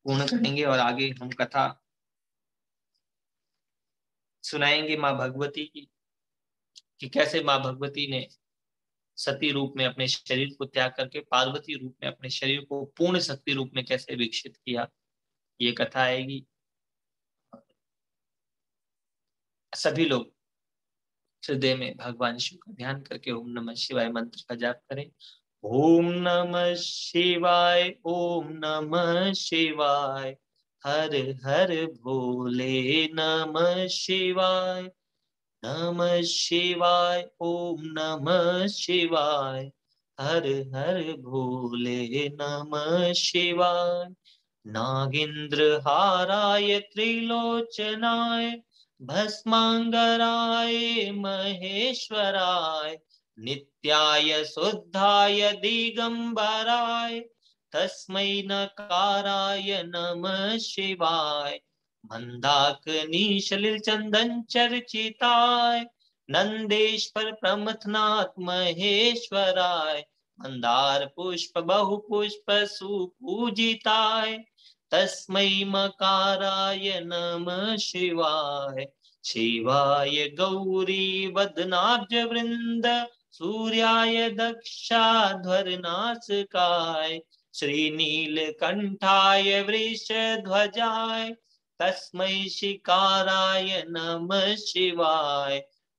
पूर्ण करेंगे, और आगे हम कथा सुनाएंगे माँ भगवती की, कि कैसे माँ भगवती ने सती रूप में अपने शरीर को त्याग करके पार्वती रूप में अपने शरीर को पूर्ण शक्ति रूप में कैसे विकसित किया, ये कथा आएगी। सभी लोग हृदय में भगवान शिव का ध्यान करके ओम नमः शिवाय मंत्र का जाप करें। ओम नमः शिवाय, ओम नमः शिवाय, हर हर भोले नमः शिवाय, नमः शिवाय, ओम नमः शिवाय, हर हर भोले नमः शिवाय। नागेंद्र हाराय त्रिलोचनाय, भस्मांगराय महेश्वराय, नित्याय शुद्धाय दिगंबराय, तस्मै नकाराय नमः शिवाय। मंदाकिनी सलिल चंदन चर्चिताय, नंदेश्वर प्रमथनाथ महेश्वराय, मंदार पुष्प बहु पुष्प सुपूजिताय, तस्मै मकाराय नमः शिवाय। शिवाय गौरी वदनाब्ज वृंद, सूर्याय दक्षाध्वरनाशकाय, श्रीनीलकंठाय वृषध्वजाय, तस्मै शिकाराय नमः शिवाय।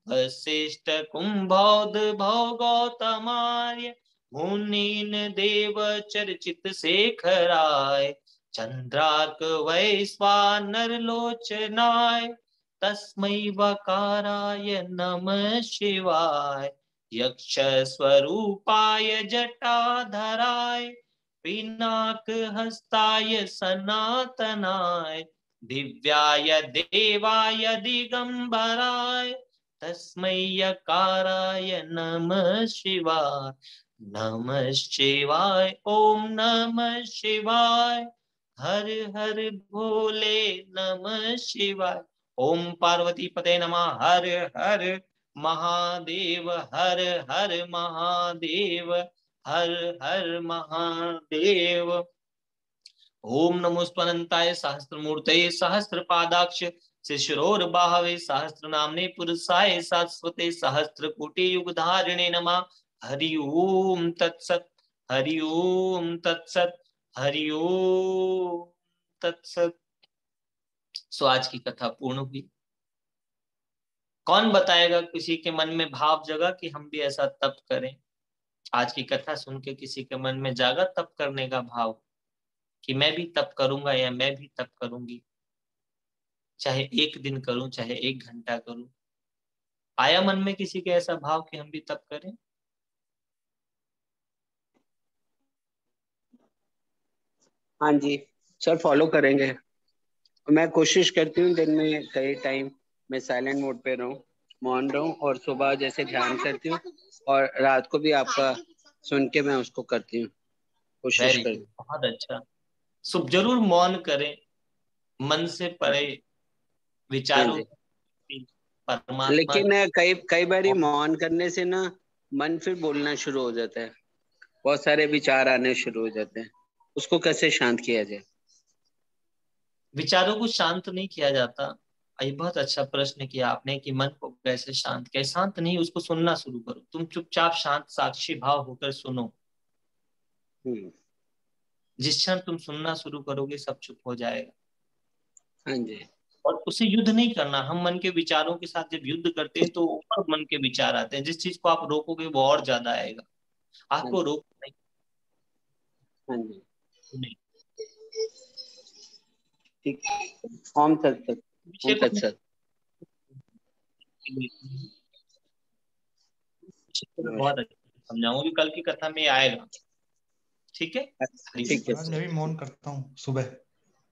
वशिष्ठ कुंभोद्भव गौतमाय, मुनीन देव चर्चित शेखराय, चंद्रार्क वैश्वानर लोचनाय, तस्मै वकाराय नमः शिवाय। यक्ष स्वरूपाय जटाधराय, पिनाक हस्ताय सनातनाय, दिव्याय देवाय दिगंबराय, तस्मै यकाराय नमः शिवाय। नमः शिवाय, ओम नमः शिवाय, हर हर भोले नमः शिवाय। ओम पार्वती पते नमः। हर हर महादेव, हर हर महादेव, हर हर महादेव। ओम नमो स्वनंताय सहस्त्रमूर्तये सहस्त्रपादाक्ष शिशिरोर्बाहवे सहस्रनाम्ने पुरुषाय शाश्वते सहस्त्रकोटि युगधारिणे नमः। हरि ओम तत्सत, हरि ओम तत्सत, हरि ओम तत्सत। सो आज की कथा पूर्ण हुई। कौन बताएगा किसी के मन में भाव जगा कि हम भी ऐसा तप करें? आज की कथा सुन के किसी के मन में जागा तप करने का भाव कि मैं भी तप करूंगा या मैं भी तप करूंगी, चाहे एक दिन करूं चाहे एक घंटा करूं? आया मन में किसी के ऐसा भाव कि हम भी तप करें? हाँ जी सर, फॉलो करेंगे। मैं कोशिश करती हूँ दिन में कई टाइम मैं साइलेंट मोड पे रहूँ, मौन रहूँ, और सुबह जैसे ध्यान करती हूँ, और रात को भी आपका सुन के मैं उसको करती हूँ, कोशिश वेरी गुड, करती बहुत अच्छा। सो जरूर मौन करें, मन से परे हूँ। हाँ विचारों जी। की परमात्मा लेकिन कई कई बारी की। मौन करने से ना मन फिर बोलना शुरू हो जाता है, बहुत सारे विचार आने शुरू हो जाते हैं, उसको कैसे शांत किया जाए? विचारों को शांत नहीं किया जाता। ये बहुत अच्छा प्रश्न किया आपने कि मन को कैसे शांत किया। शांत नहीं, उसको सुनना शुरू करो। तुम चुपचाप शांत साक्षी भाव होकर सुनो। जिस क्षण तुम सुनना शुरू करोगे सब चुप हो जाएगा। हाँ जी। और उसे युद्ध नहीं करना। हम मन के विचारों के साथ जब युद्ध करते हैं तो ऊपर मन के विचार आते हैं। जिस चीज को आप रोकोगे वो और ज्यादा आएगा। हाँ आपको जी। रोक हाँ जी। नहीं। ठीक। ओम तत्सत। विषय ओम को तत्सत। मैं बहुत नमस्कार। अच्छे से समझाऊंगा कि कल की कथा में ये आएगा। ठीक है। ठीक है महाराज मैं भी मौन करता हूँ सुबह।